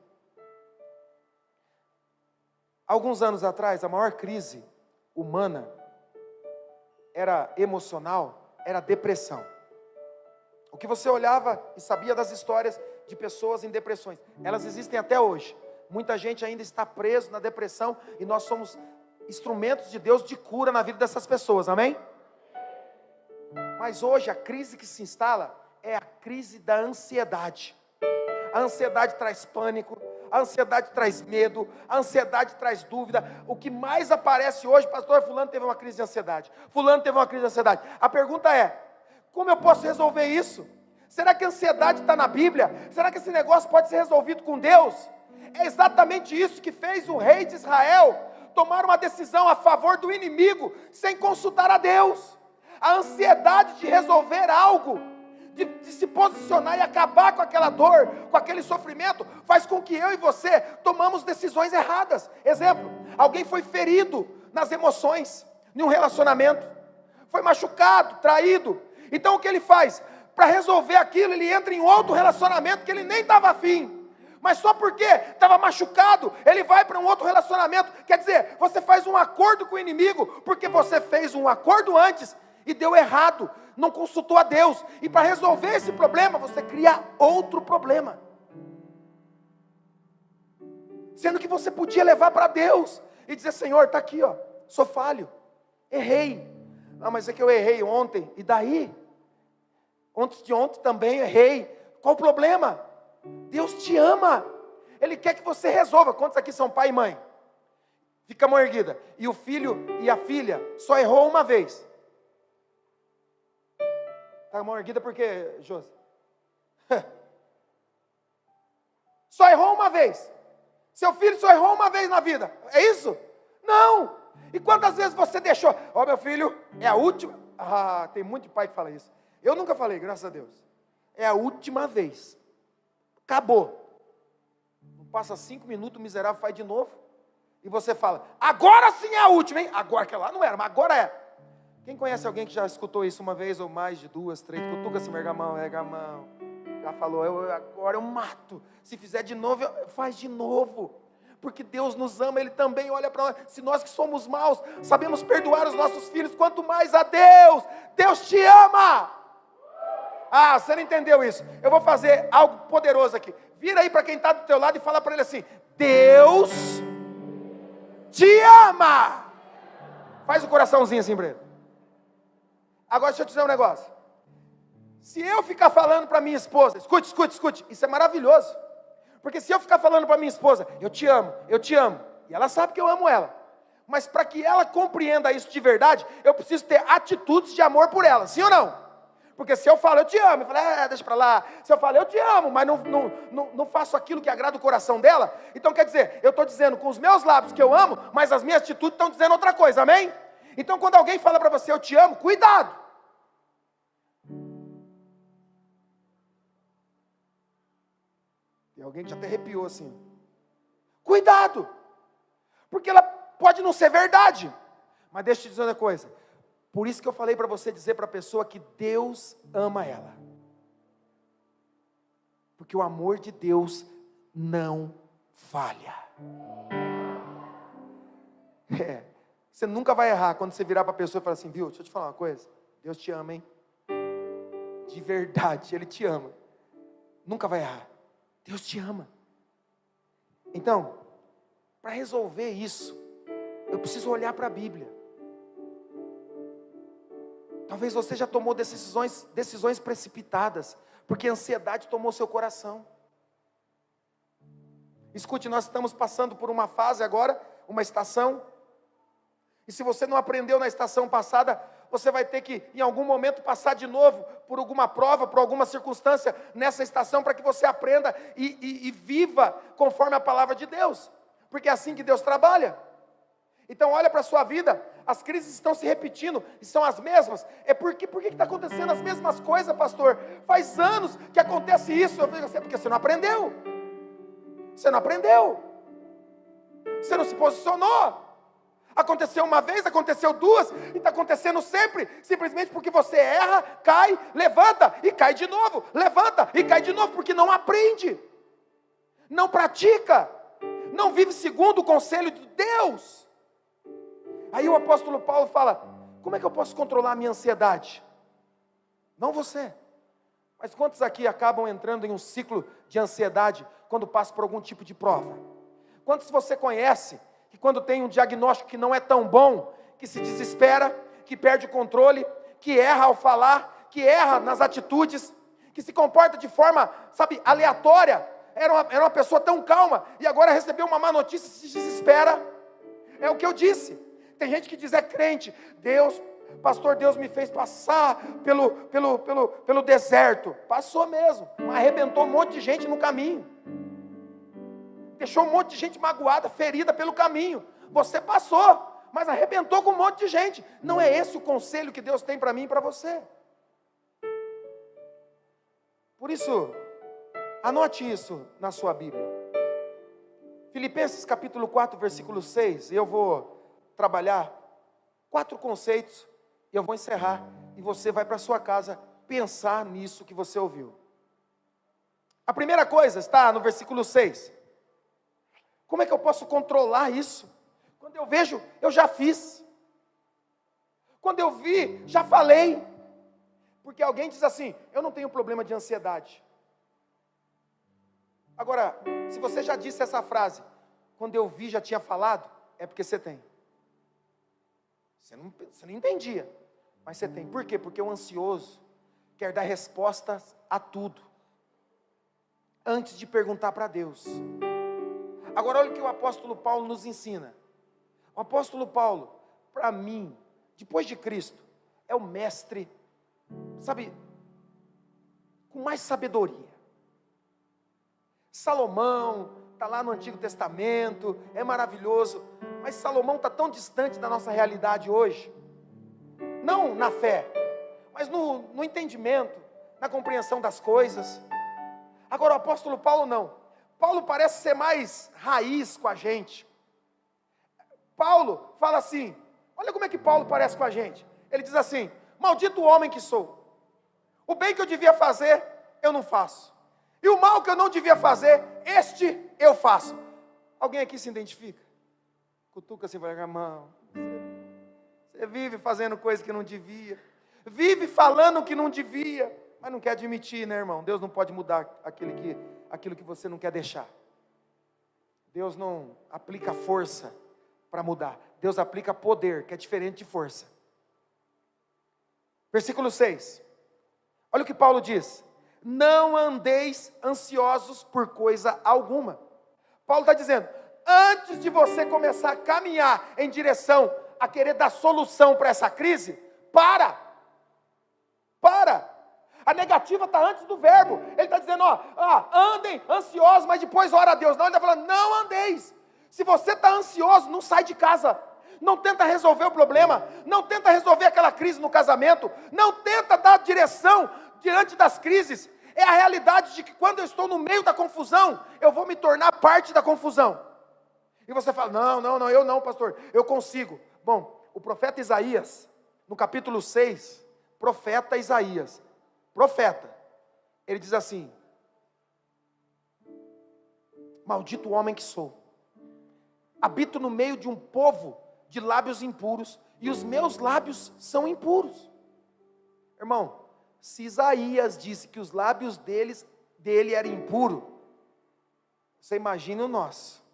Alguns anos atrás, a maior crise humana era emocional, era depressão. O que você olhava e sabia das histórias de pessoas em depressões, elas existem até hoje. Muita gente ainda está preso na depressão, e nós somos instrumentos de Deus de cura na vida dessas pessoas, amém? Mas hoje a crise que se instala é a crise da ansiedade. A ansiedade traz pânico, a ansiedade traz medo, a ansiedade traz dúvida. O que mais aparece hoje: pastor, fulano teve uma crise de ansiedade, fulano teve uma crise de ansiedade. A pergunta é: como eu posso resolver isso? Será que a ansiedade está na Bíblia? Será que esse negócio pode ser resolvido com Deus? É exatamente isso que fez o rei de Israel tomar uma decisão a favor do inimigo, sem consultar a Deus. A ansiedade de resolver algo, de se posicionar e acabar com aquela dor, com aquele sofrimento, faz com que eu e você tomamos decisões erradas. Exemplo: alguém foi ferido nas emoções, em um relacionamento, foi machucado, traído. Então o que ele faz? Para resolver aquilo, ele entra em outro relacionamento que ele nem estava afim, mas só porque estava machucado, ele vai para um outro relacionamento. Quer dizer, você faz um acordo com o inimigo, porque você fez um acordo antes e deu errado, não consultou a Deus, e para resolver esse problema, você cria outro problema, sendo que você podia levar para Deus, e dizer: Senhor, está aqui, ó, sou falho, errei. Não, mas é que eu errei ontem, e daí? Antes de ontem também errei, qual o problema? Deus te ama, Ele quer que você resolva. Quantos aqui são pai e mãe? Fica a mão erguida. E o filho e a filha só errou uma vez. Está a mão erguida por quê, Josi? Só errou uma vez. Seu filho só errou uma vez na vida. É isso? Não. E quantas vezes você deixou? Ó, meu filho, é a última. Tem muito pai que fala isso. Eu nunca falei, graças a Deus. É a última vez. Acabou. Não passa 5 minutos, o miserável faz de novo. E você fala, agora sim é a última, hein? Agora, que lá não era, mas agora é. Quem conhece alguém que já escutou isso uma vez ou mais de 2, 3? Cutuca-se, erga a mão. Já falou, agora eu mato. Se fizer de novo, faz de novo. Porque Deus nos ama, Ele também olha para nós. Se nós que somos maus, sabemos perdoar os nossos filhos, quanto mais a Deus. Deus te ama. Ah, você não entendeu isso. Eu vou fazer algo poderoso aqui. Vira aí para quem está do teu lado e fala para ele assim, Deus te ama. Faz o coraçãozinho assim, Breno. Agora deixa eu te dizer um negócio. Se eu ficar falando para minha esposa, escute, isso é maravilhoso. Porque se eu ficar falando para minha esposa, eu te amo, e ela sabe que eu amo ela. Mas para que ela compreenda isso de verdade, eu preciso ter atitudes de amor por ela, sim ou não? Porque se eu falo, eu te amo, eu falo, deixa para lá. Se eu falo, eu te amo, mas não faço aquilo que agrada o coração dela, então quer dizer, eu estou dizendo com os meus lábios que eu amo, mas as minhas atitudes estão dizendo outra coisa, amém? Então quando alguém fala para você, eu te amo, cuidado. Tem alguém que já até arrepiou assim. Cuidado, porque ela pode não ser verdade, mas deixa eu te dizer uma coisa. Por isso que eu falei para você dizer para a pessoa que Deus ama ela. Porque o amor de Deus não falha. Você nunca vai errar quando você virar para a pessoa e falar assim, viu, deixa eu te falar uma coisa. Deus te ama, hein? De verdade, Ele te ama. Nunca vai errar. Deus te ama. Então, para resolver isso, eu preciso olhar para a Bíblia. Talvez você já tomou decisões precipitadas, porque a ansiedade tomou seu coração. Escute, nós estamos passando por uma fase agora, uma estação, e se você não aprendeu na estação passada, você vai ter que, em algum momento, passar de novo por alguma prova, por alguma circunstância nessa estação, para que você aprenda e viva conforme a palavra de Deus, porque é assim que Deus trabalha. Então olha para a sua vida, as crises estão se repetindo, e são as mesmas. Por que está acontecendo as mesmas coisas, pastor? Faz anos que acontece isso. Eu digo assim, porque você não aprendeu. Você não aprendeu. Você não se posicionou. Aconteceu uma vez, aconteceu duas, e está acontecendo sempre, simplesmente porque você erra, cai, levanta, e cai de novo, levanta, e cai de novo, porque não aprende, não pratica, não vive segundo o conselho de Deus. Aí o apóstolo Paulo fala, como é que eu posso controlar a minha ansiedade? Não você, mas quantos aqui acabam entrando em um ciclo de ansiedade, quando passam por algum tipo de prova? Quantos você conhece, que quando tem um diagnóstico que não é tão bom, que se desespera, que perde o controle, que erra ao falar, que erra nas atitudes, que se comporta de forma, aleatória, era uma pessoa tão calma, e agora recebeu uma má notícia e se desespera. É o que eu disse. Tem gente que diz, é crente, pastor, Deus me fez passar pelo deserto. Passou mesmo, mas arrebentou um monte de gente no caminho. Deixou um monte de gente magoada, ferida pelo caminho. Você passou, mas arrebentou com um monte de gente. Não é esse o conselho que Deus tem para mim e para você. Por isso, anote isso na sua Bíblia. Filipenses capítulo 4, versículo 6. Eu vou trabalhar 4 conceitos e eu vou encerrar. E você vai para sua casa pensar nisso que você ouviu. A primeira coisa está no versículo 6. Como é que eu posso controlar isso? Quando eu vejo, eu já fiz. Quando eu vi, já falei. Porque alguém diz assim, eu não tenho problema de ansiedade. Agora, se você já disse essa frase, quando eu vi, já tinha falado, é porque você tem. Você não entendia, mas você tem. Por quê? Porque o ansioso quer dar respostas a tudo, antes de perguntar para Deus. Agora olha o que o apóstolo Paulo nos ensina. O apóstolo Paulo, para mim, depois de Cristo, é o mestre, com mais sabedoria. Salomão está lá no Antigo Testamento, é maravilhoso, mas Salomão está tão distante da nossa realidade hoje, não na fé, mas no entendimento, na compreensão das coisas. Agora o apóstolo Paulo não. Paulo parece ser mais raiz com a gente. Paulo fala assim, olha como é que Paulo parece com a gente. Ele diz assim, maldito homem que sou. O bem que eu devia fazer, eu não faço. E o mal que eu não devia fazer, este eu faço. Alguém aqui se identifica? Cutuca assim, vai a mão. Você vive fazendo coisa que não devia. Vive falando que não devia. Mas não quer admitir, né, irmão? Deus não pode mudar aquilo que você não quer deixar. Deus não aplica força para mudar. Deus aplica poder, que é diferente de força. Versículo 6. Olha o que Paulo diz. Não andeis ansiosos por coisa alguma. Paulo está dizendo, antes de você começar a caminhar em direção a querer dar solução para essa crise, para. A negativa está antes do verbo. Ele está dizendo, andem ansiosos, mas depois ora a Deus. Não, ele está falando, não andeis. Se você está ansioso, não sai de casa. Não tenta resolver o problema. Não tenta resolver aquela crise no casamento. Não tenta dar direção diante das crises. É a realidade de que quando eu estou no meio da confusão, eu vou me tornar parte da confusão. E você fala, não, eu não, pastor, eu consigo. Bom, o profeta Isaías, no capítulo 6, profeta Isaías, ele diz assim, maldito homem que sou, habito no meio de um povo de lábios impuros, e os meus lábios são impuros. Irmão, se Isaías disse que os lábios dele eram impuros, você imagina o nosso.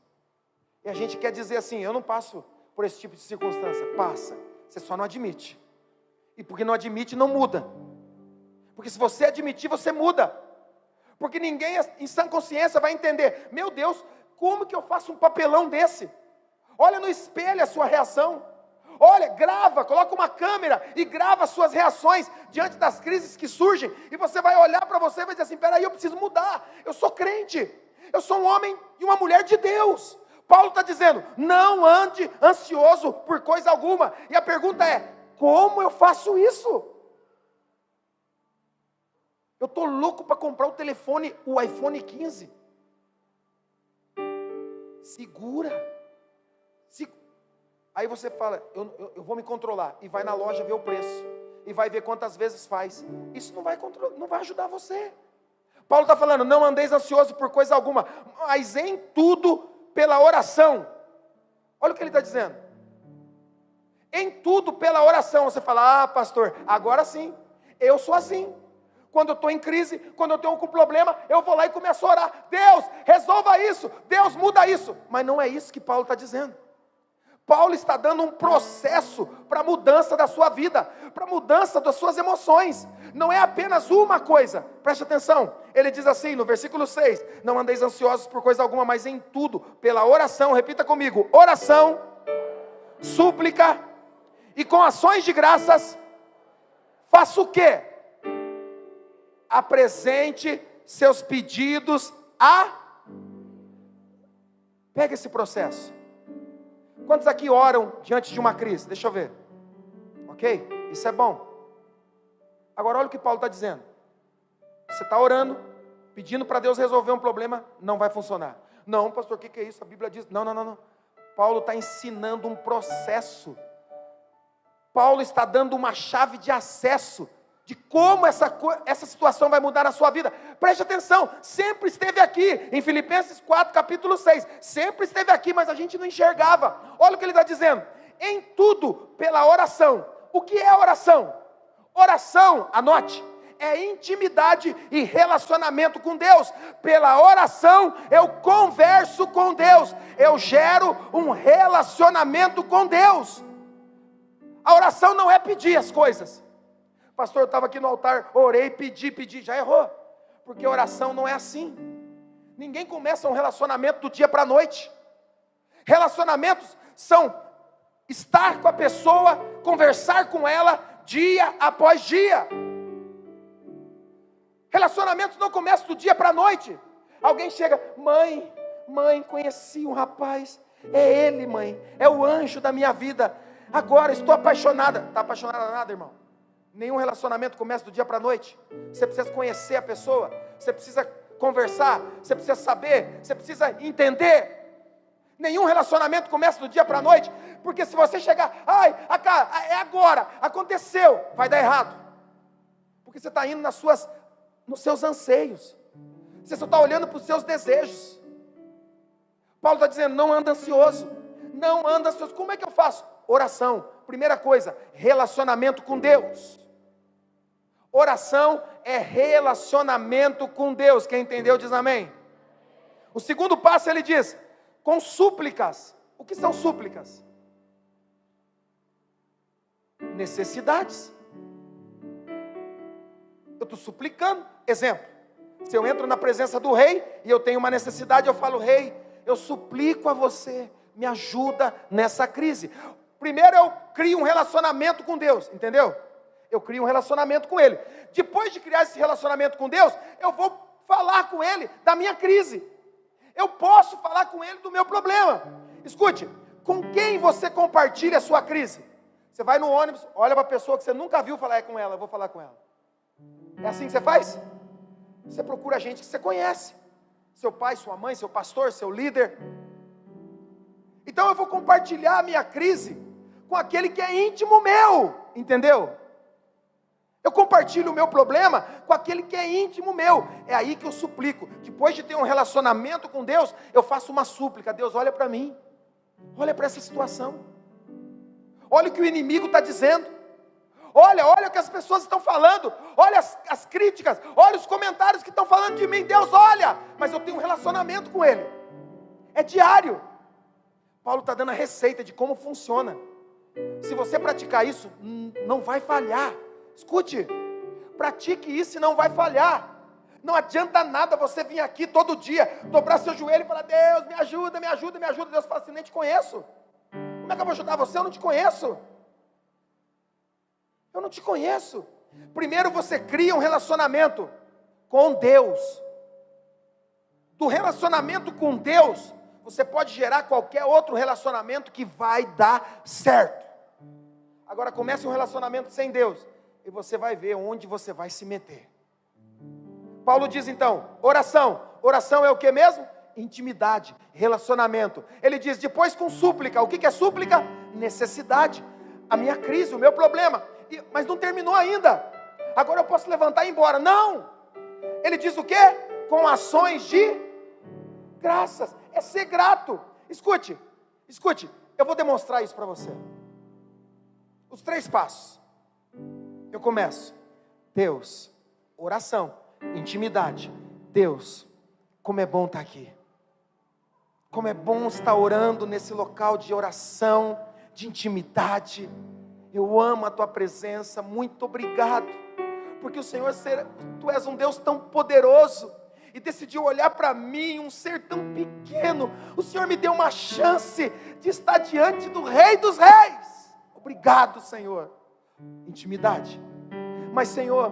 E a gente quer dizer assim, eu não passo por esse tipo de circunstância. Passa, você só não admite. E porque não admite, não muda. Porque se você admitir, você muda. Porque ninguém em sã consciência vai entender, meu Deus, como que eu faço um papelão desse? Olha no espelho a sua reação. Olha, grava, coloca uma câmera e grava as suas reações diante das crises que surgem. E você vai olhar para você e vai dizer assim, peraí, eu preciso mudar. Eu sou crente. Eu sou um homem e uma mulher de Deus. Paulo está dizendo, não ande ansioso por coisa alguma. E a pergunta é, como eu faço isso? Eu estou louco para comprar o telefone, o iPhone 15. Segura. Aí você fala, eu vou me controlar. E vai na loja ver o preço. E vai ver quantas vezes faz. Isso não vai ajudar você. Paulo está falando, não andeis ansioso por coisa alguma. Mas em tudo pela oração. Olha o que ele está dizendo. Em tudo pela oração. Você fala, pastor, agora sim. Eu sou assim. Quando eu estou em crise, quando eu tenho um problema, eu vou lá e começo a orar. Deus, resolva isso. Deus, muda isso. Mas não é isso que Paulo está dizendo. Paulo está dando um processo para a mudança da sua vida, para a mudança das suas emoções. Não é apenas uma coisa. Preste atenção. Ele diz assim no versículo 6. Não andeis ansiosos por coisa alguma, mas em tudo, pela oração. Repita comigo. Oração, súplica e com ações de graças. Faça o quê? Apresente seus pedidos Pega esse processo. Quantos aqui oram diante de uma crise? Deixa eu ver. Ok? Isso é bom. Agora olha o que Paulo está dizendo. Você está orando, pedindo para Deus resolver um problema, não vai funcionar. Não, pastor, o que é isso? A Bíblia diz, não. Paulo está ensinando um processo. Paulo está dando uma chave de acesso de como essa situação vai mudar na sua vida. Preste atenção, sempre esteve aqui, em Filipenses 4, capítulo 6, sempre esteve aqui, mas a gente não enxergava. Olha o que ele está dizendo, em tudo pela oração. O que é oração? Oração, anote, é intimidade e relacionamento com Deus. Pela oração eu converso com Deus, eu gero um relacionamento com Deus. A oração não é pedir as coisas. Pastor, eu estava aqui no altar, orei, pedi, já errou. Porque oração não é assim. Ninguém começa um relacionamento do dia para a noite. Relacionamentos são estar com a pessoa, conversar com ela, dia após dia. Relacionamentos não começam do dia para a noite. Alguém chega, mãe, conheci um rapaz, é ele, mãe, é o anjo da minha vida. Agora estou apaixonada. Está apaixonada nada, irmão? Nenhum relacionamento começa do dia para a noite. Você precisa conhecer a pessoa. Você precisa conversar, você precisa saber, você precisa entender. Nenhum relacionamento começa do dia para a noite, porque se você chegar, é agora, aconteceu, vai dar errado. Porque você está indo nos seus anseios, você só está olhando para os seus desejos. Paulo está dizendo, não anda ansioso, não anda ansioso. Como é que eu faço? Oração, primeira coisa, relacionamento com Deus. Oração é relacionamento com Deus. Quem entendeu diz amém. O segundo passo ele diz, com súplicas. O que são súplicas? Necessidades. Eu estou suplicando. Exemplo, se eu entro na presença do rei e eu tenho uma necessidade, eu falo, rei, eu suplico a você, me ajuda nessa crise. Primeiro eu crio um relacionamento com Deus, entendeu? Eu crio um relacionamento com Ele. Depois de criar esse relacionamento com Deus, eu vou falar com Ele da minha crise. Eu posso falar com Ele do meu problema. Escute, com quem você compartilha a sua crise? Você vai no ônibus, olha para a pessoa que você nunca viu, fala, é com ela, eu vou falar com ela. É assim que você faz? Você procura gente que você conhece. Seu pai, sua mãe, seu pastor, seu líder. Então eu vou compartilhar a minha crise com aquele que é íntimo meu, entendeu? Eu compartilho o meu problema com aquele que é íntimo meu. É aí que eu suplico. Depois de ter um relacionamento com Deus, eu faço uma súplica. Deus, olha para mim. Olha para essa situação. Olha o que o inimigo está dizendo. Olha o que as pessoas estão falando. Olha as críticas. Olha os comentários que estão falando de mim. Deus, olha. Mas eu tenho um relacionamento com Ele. É diário. Paulo está dando a receita de como funciona. Se você praticar isso, não vai falhar. Escute, pratique isso e não vai falhar. Não adianta nada você vir aqui todo dia, dobrar seu joelho e falar, Deus, me ajuda, me ajuda, me ajuda. Deus fala assim, nem te conheço. Como é que eu vou ajudar você? Eu não te conheço. Eu não te conheço. Primeiro você cria um relacionamento com Deus. Do relacionamento com Deus, você pode gerar qualquer outro relacionamento que vai dar certo. Agora comece um relacionamento sem Deus. E você vai ver onde você vai se meter. Paulo diz então, oração. Oração é o que mesmo? Intimidade, relacionamento. Ele diz, depois com súplica. O que é súplica? Necessidade. A minha crise, o meu problema. Mas não terminou ainda. Agora eu posso levantar e ir embora. Não! Ele diz o quê? Com ações de graças. É ser grato. Escute. Eu vou demonstrar isso para você. Os 3 passos. Eu começo, Deus, oração, intimidade. Deus, como é bom estar aqui. Como é bom estar orando nesse local de oração, de intimidade. Eu amo a Tua presença, muito obrigado. Porque o Senhor, Tu és um Deus tão poderoso. E decidiu olhar para mim, um ser tão pequeno. O Senhor me deu uma chance de estar diante do Rei dos Reis. Obrigado, Senhor. Intimidade. Mas Senhor,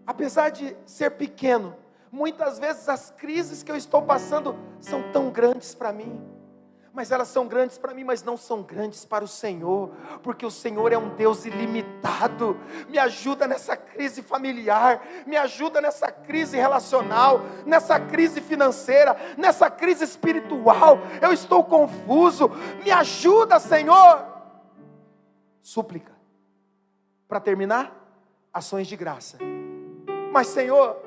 apesar de ser pequeno, muitas vezes as crises que eu estou passando são tão grandes para mim. Mas elas são grandes para mim, mas não são grandes para o Senhor, porque o Senhor é um Deus ilimitado. Me ajuda nessa crise familiar, me ajuda nessa crise relacional, nessa crise financeira, nessa crise espiritual. Eu estou confuso, me ajuda, Senhor. Súplica. Para terminar, ações de graça. Mas Senhor,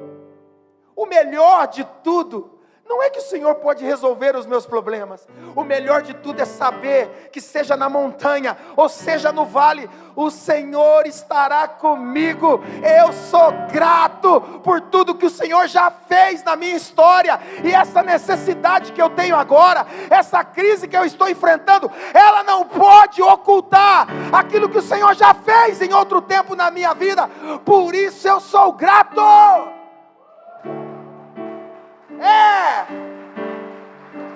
o melhor de tudo não é que o Senhor pode resolver os meus problemas. O melhor de tudo é saber que seja na montanha ou seja no vale, o Senhor estará comigo. Eu sou grato por tudo que o Senhor já fez na minha história. E essa necessidade que eu tenho agora, essa crise que eu estou enfrentando, ela não pode ocultar aquilo que o Senhor já fez em outro tempo na minha vida. Por isso eu sou grato.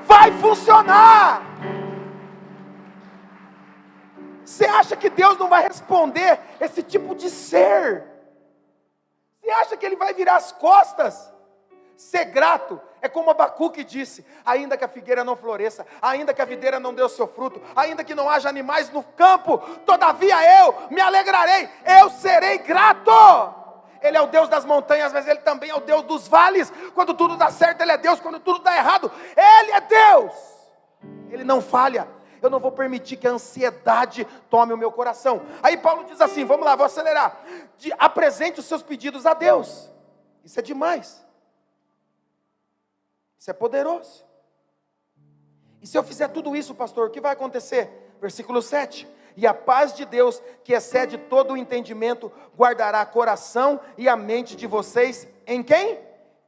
Vai funcionar. Você acha que Deus não vai responder esse tipo de ser? Você acha que Ele vai virar as costas? Ser grato é como Abacuque disse: ainda que a figueira não floresça, ainda que a videira não dê o seu fruto, ainda que não haja animais no campo, todavia eu me alegrarei, eu serei grato. Ele é o Deus das montanhas, mas Ele também é o Deus dos vales. Quando tudo dá certo, Ele é Deus. Quando tudo dá errado, Ele é Deus. Ele não falha. Eu não vou permitir que a ansiedade tome o meu coração. Aí Paulo diz assim, vamos lá, vou acelerar. Apresente os seus pedidos a Deus. Isso é demais. Isso é poderoso. E se eu fizer tudo isso, pastor, o que vai acontecer? Versículo 7. E a paz de Deus, que excede todo o entendimento, guardará coração e a mente de vocês em quem?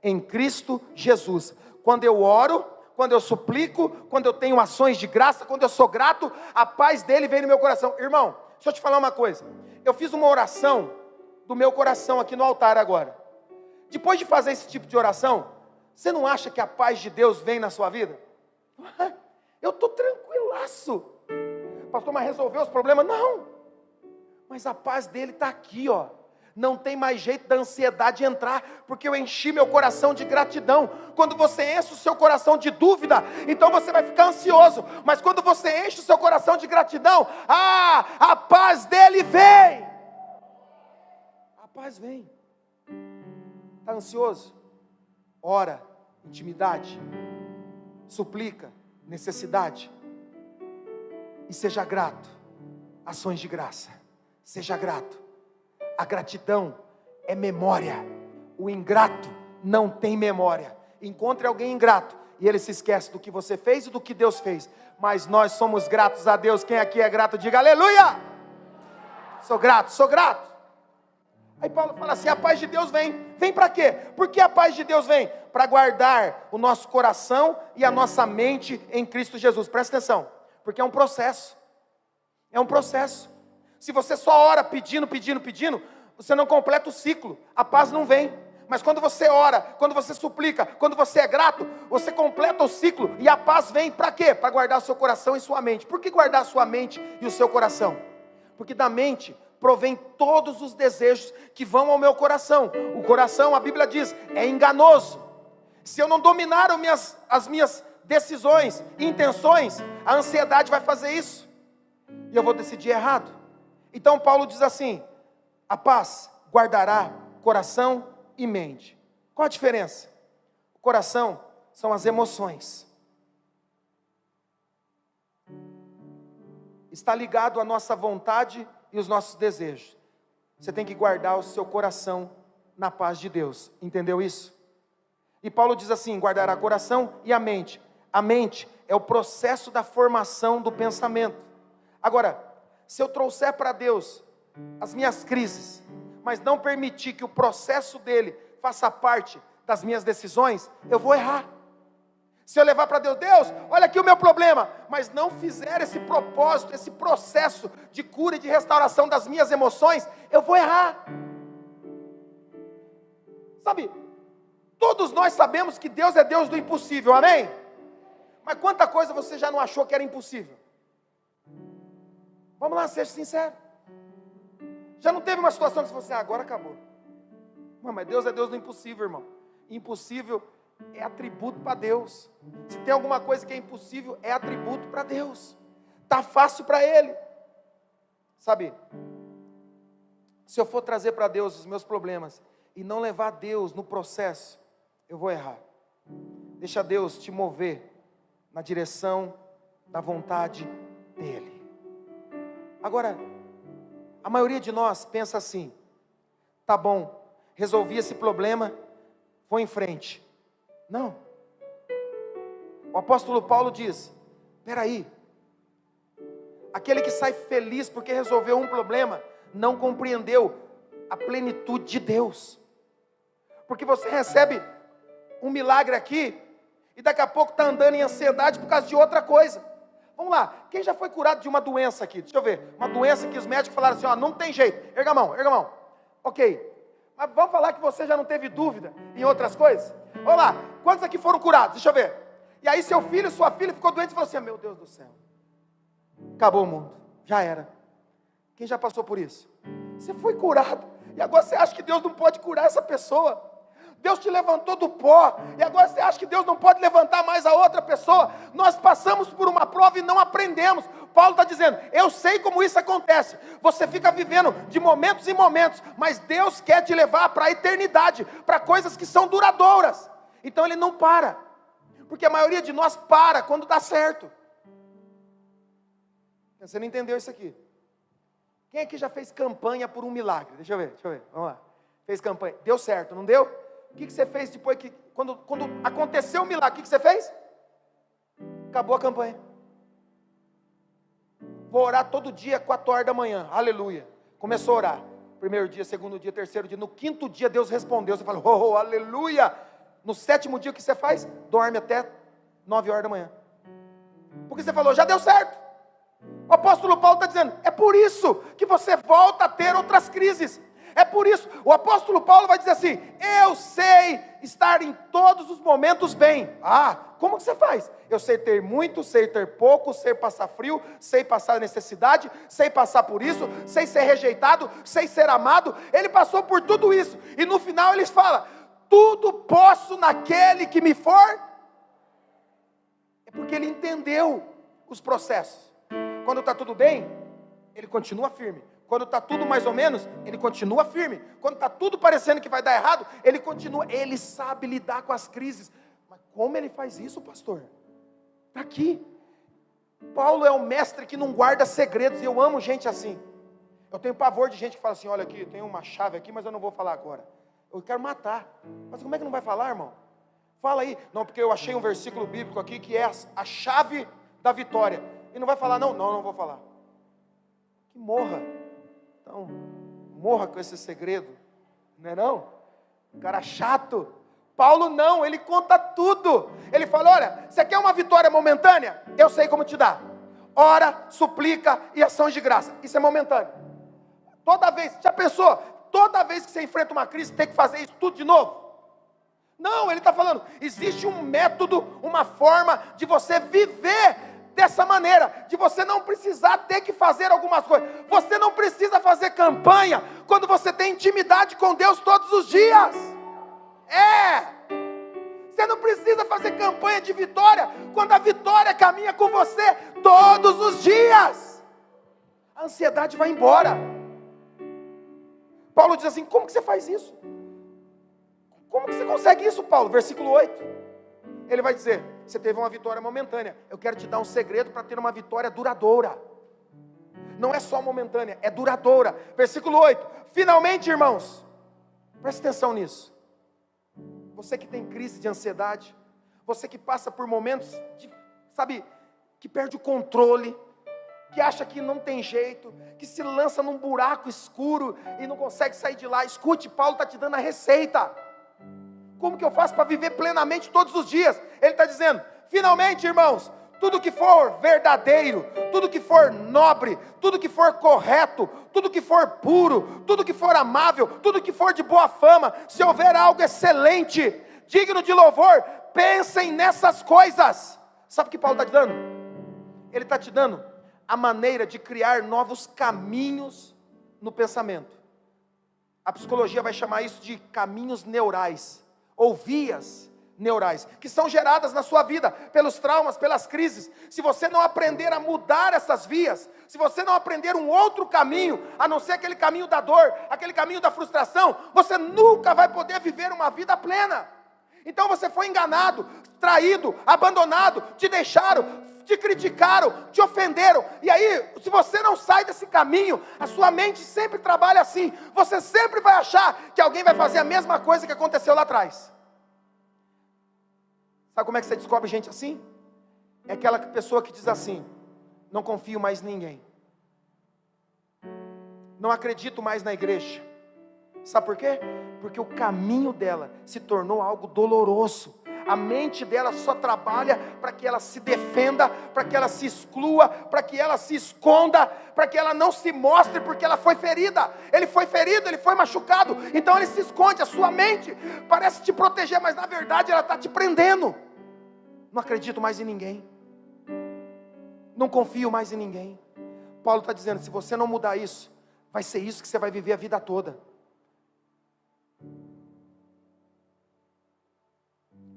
Em Cristo Jesus. Quando eu oro, quando eu suplico, quando eu tenho ações de graça, quando eu sou grato, a paz dele vem no meu coração. Irmão, deixa eu te falar uma coisa. Eu fiz uma oração do meu coração aqui no altar agora. Depois de fazer esse tipo de oração, você não acha que a paz de Deus vem na sua vida? Eu estou tranquilaço. Pastor, mas resolveu os problemas? Não. Mas a paz dele está aqui, ó. Não tem mais jeito da ansiedade entrar, porque eu enchi meu coração de gratidão. Quando você enche o seu coração de dúvida, então você vai ficar ansioso. Mas quando você enche o seu coração de gratidão, a paz dele vem. A paz vem. Está ansioso? Ora, intimidade, suplica, necessidade. E seja grato, ações de graça, seja grato. A gratidão é memória, o ingrato não tem memória. Encontre alguém ingrato e ele se esquece do que você fez e do que Deus fez. Mas nós somos gratos a Deus. Quem aqui é grato, diga aleluia. Sou grato, sou grato. Aí Paulo fala assim, a paz de Deus vem. Vem para quê? Por que a paz de Deus vem? Para guardar o nosso coração e a nossa mente em Cristo Jesus. Presta atenção, porque é um processo. É um processo. Se você só ora pedindo, você não completa o ciclo. A paz não vem. Mas quando você ora, quando você suplica, quando você é grato, você completa o ciclo e a paz vem para quê? Para guardar o seu coração e sua mente. Por que guardar a sua mente e o seu coração? Porque da mente provém todos os desejos que vão ao meu coração. O coração, a Bíblia diz, é enganoso. Se eu não dominar as minhas decisões e intenções, a ansiedade vai fazer isso. E eu vou decidir errado. Então Paulo diz assim, a paz guardará coração e mente. Qual a diferença? O coração são as emoções. Está ligado à nossa vontade e os nossos desejos. Você tem que guardar o seu coração na paz de Deus. Entendeu isso? E Paulo diz assim, guardará coração e a mente. A mente é o processo da formação do pensamento. Agora, se eu trouxer para Deus as minhas crises, mas não permitir que o processo dele faça parte das minhas decisões, eu vou errar. Se eu levar para Deus, Deus, olha aqui o meu problema, mas não fizer esse propósito, esse processo de cura e de restauração das minhas emoções, eu vou errar. Sabe, todos nós sabemos que Deus é Deus do impossível, amém? Mas quanta coisa você já não achou que era impossível? Vamos lá, seja sincero. Já não teve uma situação que você falou assim, agora acabou. Não, mas Deus é Deus do impossível, irmão. Impossível é atributo para Deus. Se tem alguma coisa que é impossível, é atributo para Deus. Está fácil para Ele. Sabe, se eu for trazer para Deus os meus problemas e não levar Deus no processo, eu vou errar. Deixa Deus te mover na direção da vontade dEle. Agora, a maioria de nós pensa assim, tá bom, resolvi esse problema, vou em frente. Não. O apóstolo Paulo diz, peraí, aquele que sai feliz porque resolveu um problema, não compreendeu a plenitude de Deus. Porque você recebe um milagre aqui, e daqui a pouco está andando em ansiedade por causa de outra coisa. Vamos lá, quem já foi curado de uma doença aqui? Deixa eu ver, uma doença que os médicos falaram assim, ó, não tem jeito, erga a mão. Ok, mas vamos falar que você já não teve dúvida em outras coisas? Vamos lá, quantos aqui foram curados? Deixa eu ver. E aí seu filho, sua filha ficou doente e falou assim, meu Deus do céu, acabou o mundo, já era. Quem já passou por isso? Você foi curado, e agora você acha que Deus não pode curar essa pessoa? Deus te levantou do pó, e agora você acha que Deus não pode levantar mais a outra pessoa? Nós passamos por uma prova e não aprendemos, Paulo está dizendo, eu sei como isso acontece. Você fica vivendo de momentos em momentos, mas Deus quer te levar para a eternidade, para coisas que são duradouras. Então ele não para, porque a maioria de nós para quando dá certo. Você não entendeu isso aqui? Quem aqui já fez campanha por um milagre? Deixa eu ver, vamos lá. Fez campanha, deu certo, não deu? O que você fez depois que, quando aconteceu o milagre, o que você fez? Acabou a campanha. Vou orar todo dia, 4 horas da manhã, aleluia. Começou a orar, primeiro dia, segundo dia, terceiro dia, no 5º dia Deus respondeu, você fala, oh, aleluia. No 7º dia o que você faz? Dorme até 9 horas da manhã. Porque você falou, já deu certo. O apóstolo Paulo está dizendo, é por isso que você volta a ter outras crises. É por isso, o apóstolo Paulo vai dizer assim, eu sei estar em todos os momentos bem. Ah, como que você faz? Eu sei ter muito, sei ter pouco, sei passar frio, sei passar necessidade, sei passar por isso, sei ser rejeitado, sei ser amado. Ele passou por tudo isso, e no final ele fala, tudo posso naquele que me for. É porque ele entendeu os processos. Quando está tudo bem, ele continua firme. Quando está tudo mais ou menos, ele continua firme. Quando está tudo parecendo que vai dar errado, ele continua. Ele sabe lidar com as crises. Mas como ele faz isso, pastor? Está aqui. Paulo é o mestre que não guarda segredos. E eu amo gente assim. Eu tenho pavor de gente que fala assim, olha aqui, tem uma chave aqui, mas eu não vou falar agora. Eu quero matar. Mas como é que não vai falar, irmão? Fala aí. Não, porque eu achei um versículo bíblico aqui que é a chave da vitória. E não vai falar, não vou falar. Que morra. Então, morra com esse segredo. Não é não? Cara chato. Paulo não, ele conta tudo. Ele fala, olha, você quer uma vitória momentânea? Eu sei como te dar. Ora, suplica e ação de graça. Isso é momentâneo. Toda vez, já pensou? Toda vez que você enfrenta uma crise, tem que fazer isso tudo de novo? Não, ele está falando, existe um método, uma forma de você viver dessa maneira, de você não precisar ter que fazer algumas coisas. Você não precisa fazer campanha quando você tem intimidade com Deus todos os dias. Você não precisa fazer campanha de vitória quando a vitória caminha com você todos os dias. A ansiedade vai embora. Paulo diz assim, como que você faz isso? Como que você consegue isso, Paulo? Versículo 8. Ele vai dizer, você teve uma vitória momentânea, eu quero te dar um segredo para ter uma vitória duradoura. Não é só momentânea, é duradoura. Versículo 8, finalmente, irmãos, preste atenção nisso. Você que tem crise de ansiedade, você que passa por momentos, que perde o controle, que acha que não tem jeito, que se lança num buraco escuro e não consegue sair de lá. Escute, Paulo está te dando a receita. Como que eu faço para viver plenamente todos os dias? Ele está dizendo, finalmente, irmãos, tudo que for verdadeiro, tudo que for nobre, tudo que for correto, tudo que for puro, tudo que for amável, tudo que for de boa fama, se houver algo excelente, digno de louvor, pensem nessas coisas. Sabe o que Paulo está te dando? Ele está te dando a maneira de criar novos caminhos no pensamento. A psicologia vai chamar isso de caminhos neurais, ou vias neurais, que são geradas na sua vida, pelos traumas, pelas crises. Se você não aprender a mudar essas vias, se você não aprender um outro caminho, a não ser aquele caminho da dor, aquele caminho da frustração, você nunca vai poder viver uma vida plena. Então você foi enganado, traído, abandonado, te deixaram, te criticaram, te ofenderam, e aí, se você não sai desse caminho, a sua mente sempre trabalha assim, você sempre vai achar que alguém vai fazer a mesma coisa que aconteceu lá atrás. Sabe como é que você descobre gente assim? É aquela pessoa que diz assim, não confio mais em ninguém, não acredito mais na igreja. Sabe por quê? Porque o caminho dela se tornou algo doloroso. A mente dela só trabalha para que ela se defenda, para que ela se exclua, para que ela se esconda, para que ela não se mostre, porque ela foi ferida. Ele foi ferido, ele foi machucado, então ele se esconde. A sua mente parece te proteger, mas na verdade ela está te prendendo. Não acredito mais em ninguém, não confio mais em ninguém. Paulo está dizendo, se você não mudar isso, vai ser isso que você vai viver a vida toda.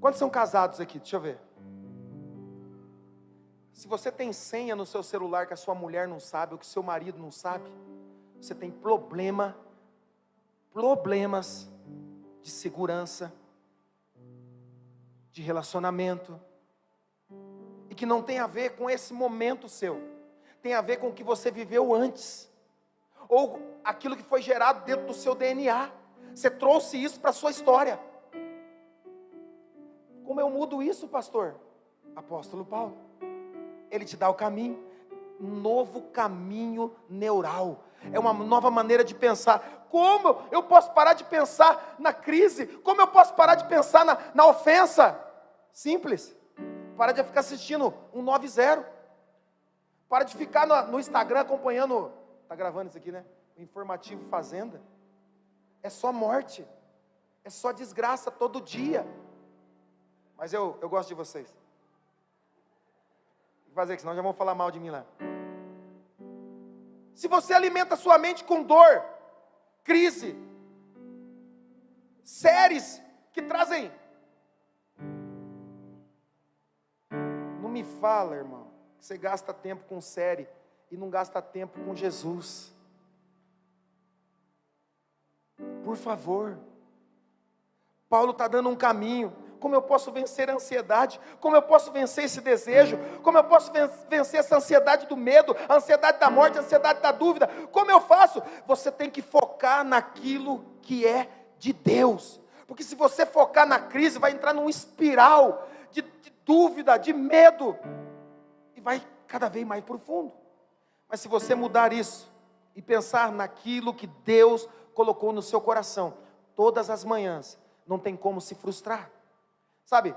Quantos são casados aqui? Deixa eu ver. Se você tem senha no seu celular que a sua mulher não sabe, ou que seu marido não sabe, você tem problemas de segurança, de relacionamento, e que não tem a ver com esse momento seu, tem a ver com o que você viveu antes, ou aquilo que foi gerado dentro do seu DNA, você trouxe isso para a sua história. Como eu mudo isso, pastor? Apóstolo Paulo, ele te dá o caminho, um novo caminho neural, é uma nova maneira de pensar. Como eu posso parar de pensar na crise? Como eu posso parar de pensar na ofensa? Simples, para de ficar assistindo 190, para de ficar no Instagram acompanhando, está gravando isso aqui, né? O informativo Fazenda, é só morte, é só desgraça todo dia, mas eu gosto de vocês, vou fazer que senão já vão falar mal de mim lá. Se você alimenta sua mente com dor, crise, séries que trazem, não me fala, irmão, que você gasta tempo com série e não gasta tempo com Jesus. Por favor, Paulo está dando um caminho. Como eu posso vencer a ansiedade? Como eu posso vencer esse desejo? Como eu posso vencer essa ansiedade do medo, a ansiedade da morte, a ansiedade da dúvida? Como eu faço? Você tem que focar naquilo que é de Deus, porque se você focar na crise, vai entrar num espiral de dúvida, de medo, e vai cada vez mais profundo. Mas se você mudar isso, e pensar naquilo que Deus colocou no seu coração, todas as manhãs, não tem como se frustrar. Sabe,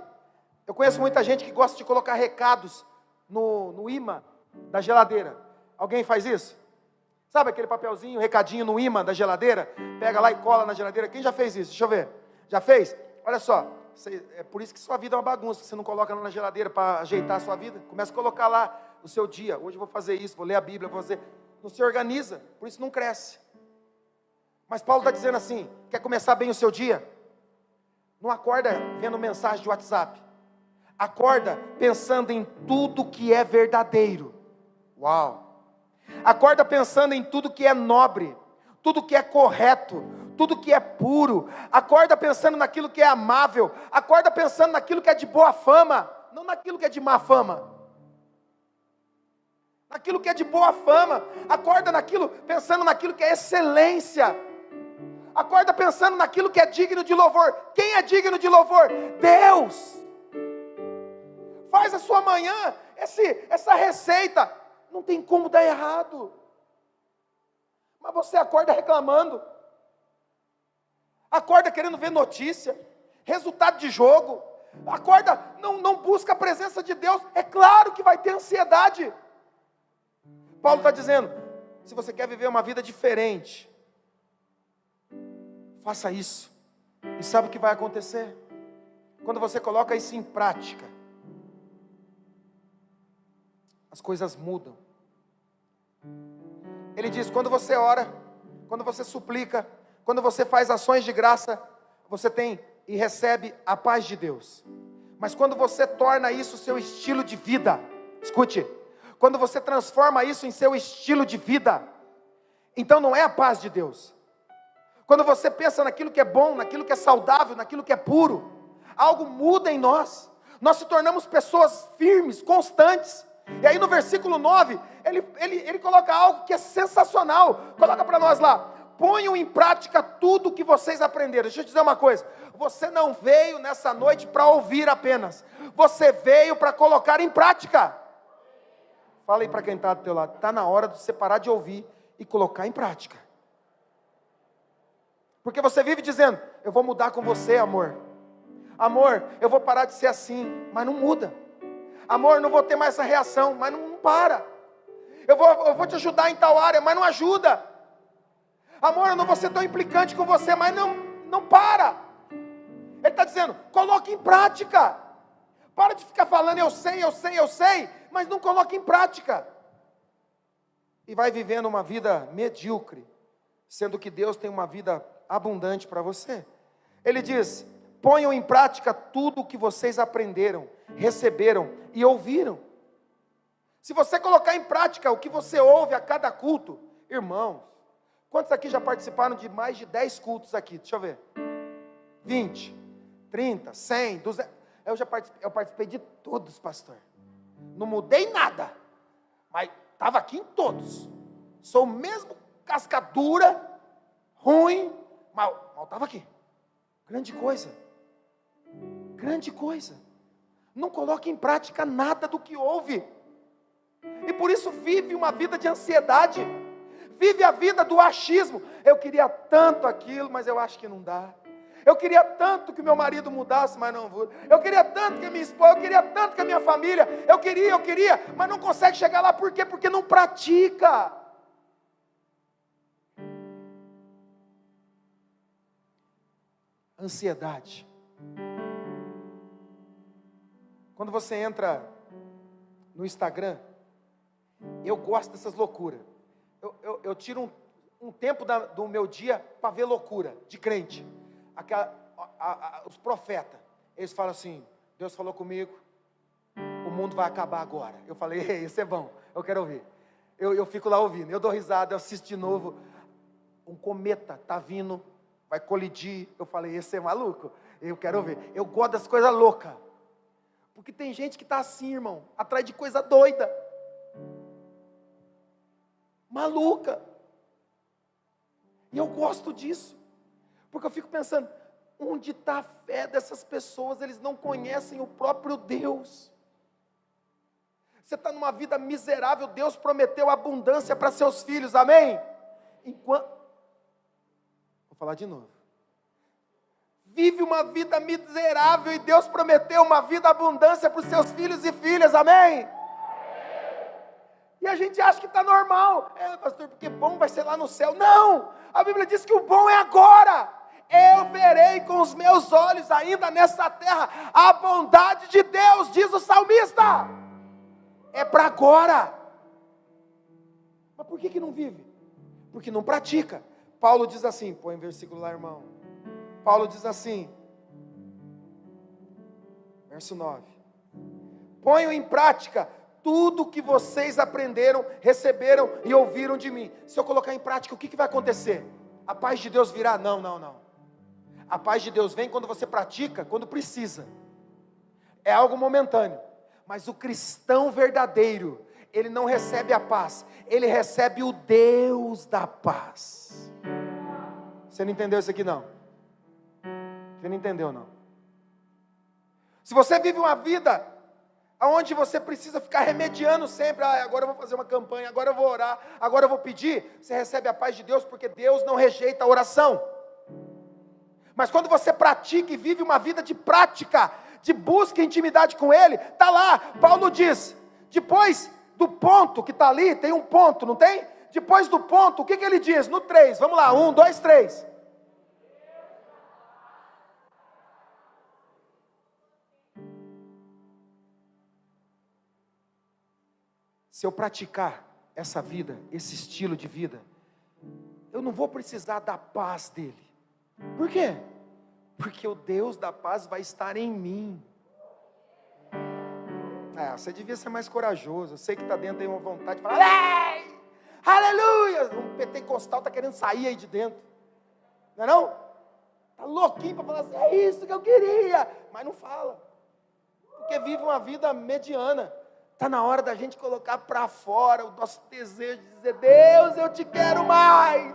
eu conheço muita gente que gosta de colocar recados no imã da geladeira. Alguém faz isso? Sabe aquele papelzinho, recadinho no imã da geladeira? Pega lá e cola na geladeira. Quem já fez isso? Deixa eu ver. Já fez? Olha só, é por isso que sua vida é uma bagunça. Você não coloca na geladeira para ajeitar a sua vida. Começa a colocar lá o seu dia. Hoje eu vou fazer isso, vou ler a Bíblia, vou fazer. Não se organiza, por isso não cresce. Mas Paulo está dizendo assim, quer começar bem o seu dia? Não acorda vendo mensagem de WhatsApp. Acorda pensando em tudo que é verdadeiro. Uau! Acorda pensando em tudo que é nobre, tudo que é correto, tudo que é puro. Acorda pensando naquilo que é amável. Acorda pensando naquilo que é de boa fama, não naquilo que é de má fama. Naquilo que é de boa fama. Acorda pensando naquilo que é excelência. Acorda pensando naquilo que é digno de louvor. Quem é digno de louvor? Deus. Faz a sua manhã, essa receita, não tem como dar errado. Mas você acorda reclamando. Acorda querendo ver notícia, resultado de jogo. Acorda, não busca a presença de Deus. É claro que vai ter ansiedade. Paulo está dizendo, se você quer viver uma vida diferente, faça isso. E sabe o que vai acontecer? Quando você coloca isso em prática, as coisas mudam. Ele diz, quando você ora, quando você suplica, quando você faz ações de graça, você tem e recebe a paz de Deus. Mas quando você torna isso seu estilo de vida, escute, quando você transforma isso em seu estilo de vida, então não é a paz de Deus. Quando você pensa naquilo que é bom, naquilo que é saudável, naquilo que é puro, algo muda em nós. Nós se tornamos pessoas firmes, constantes. E aí no versículo 9, ele coloca algo que é sensacional. Coloca para nós lá. Ponham em prática tudo o que vocês aprenderam. Deixa eu te dizer uma coisa. Você não veio nessa noite para ouvir apenas. Você veio para colocar em prática. Fala aí para quem está do teu lado. Está na hora de você parar de ouvir e colocar em prática. Porque você vive dizendo, eu vou mudar com você, amor. Amor, eu vou parar de ser assim, mas não muda. Amor, não vou ter mais essa reação, mas não para. Eu vou te ajudar em tal área, mas não ajuda. Amor, eu não vou ser tão implicante com você, mas não para. Ele está dizendo, coloque em prática. Para de ficar falando, eu sei, mas não coloque em prática. E vai vivendo uma vida medíocre, sendo que Deus tem uma vida abundante para você. Ele diz, ponham em prática tudo o que vocês aprenderam, receberam e ouviram. Se você colocar em prática o que você ouve a cada culto, irmãos, quantos aqui já participaram de mais de 10 cultos aqui? Deixa eu ver. 20, 30, 100, 200. Eu participei de todos, pastor. Não mudei nada, mas estava aqui em todos. Sou mesmo cascadura, ruim, mal estava aqui. Grande coisa. Grande coisa. Não coloque em prática nada do que ouve. E por isso vive uma vida de ansiedade. Vive a vida do achismo. Eu queria tanto aquilo, mas eu acho que não dá. Eu queria tanto que o meu marido mudasse, mas não vou. Eu queria tanto que a minha esposa, eu queria tanto que a minha família. Eu queria, mas não consegue chegar lá. Por quê? Porque não pratica. Ansiedade. Quando você entra no Instagram, eu gosto dessas loucuras. Eu tiro um tempo do meu dia para ver loucura de crente. Os profetas, eles falam assim: Deus falou comigo, o mundo vai acabar agora. Eu falei: isso é bom, eu quero ouvir. Eu fico lá ouvindo, eu dou risada, eu assisto de novo. Um cometa está vindo, vai colidir. Eu falei: esse é maluco, eu quero ouvir. Eu gosto das coisas loucas, porque tem gente que está assim, irmão, atrás de coisa doida, maluca. E eu gosto disso, porque eu fico pensando, onde está a fé dessas pessoas? Eles não conhecem o próprio Deus. Você está numa vida miserável, Deus prometeu abundância para seus filhos, amém? Vou falar de novo. Vive uma vida miserável e Deus prometeu uma vida abundância para os seus filhos e filhas, amém? E a gente acha que está normal. Pastor, porque bom vai ser lá no céu. Não! A Bíblia diz que o bom é agora. Eu verei com os meus olhos ainda nessa terra a bondade de Deus, diz o salmista. É para agora. Mas por que não vive? Porque não pratica. Paulo diz assim, põe um versículo lá, irmão. Paulo diz assim, verso 9: ponham em prática tudo o que vocês aprenderam, receberam e ouviram de mim. Se eu colocar em prática, o que vai acontecer? A paz de Deus virá? Não. A paz de Deus vem quando você pratica, quando precisa. É algo momentâneo. Mas o cristão verdadeiro, ele não recebe a paz, ele recebe o Deus da paz. Você não entendeu isso aqui não? Você não entendeu não? Se você vive uma vida onde você precisa ficar remediando sempre, agora eu vou fazer uma campanha, agora eu vou orar, agora eu vou pedir, você recebe a paz de Deus, porque Deus não rejeita a oração. Mas quando você pratica e vive uma vida de prática, de busca e intimidade com Ele, está lá, Paulo diz, depois do ponto que está ali, tem um ponto, não tem? Depois do ponto, o que ele diz? No 3, vamos lá, 1, 2, 3. Se eu praticar essa vida, esse estilo de vida, eu não vou precisar da paz dele. Por quê? Porque o Deus da paz vai estar em mim. Você devia ser mais corajoso. Eu sei que está dentro aí uma vontade de falar: ei, aleluia! Um pentecostal está querendo sair aí de dentro. Não é não? Está louquinho para falar assim: é isso que eu queria. Mas não fala. Porque vive uma vida mediana. Está na hora da gente colocar para fora o nosso desejo de dizer: Deus, eu te quero mais.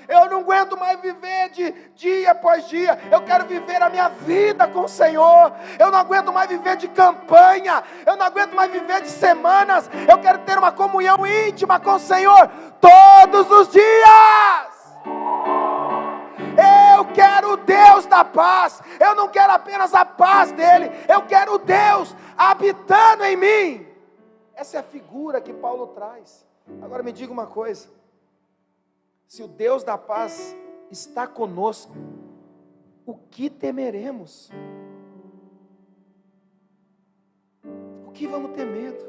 Eu não aguento mais viver de dia após dia. Eu quero viver a minha vida com o Senhor. Eu não aguento mais viver de campanha. Eu não aguento mais viver de semanas. Eu quero ter uma comunhão íntima com o Senhor todos os dias. Eu quero o Deus da paz. Eu não quero apenas a paz dele. Eu quero o Deus habitando em mim. Essa é a figura que Paulo traz. Agora me diga uma coisa: se o Deus da paz está conosco, o que temeremos? O que vamos ter medo?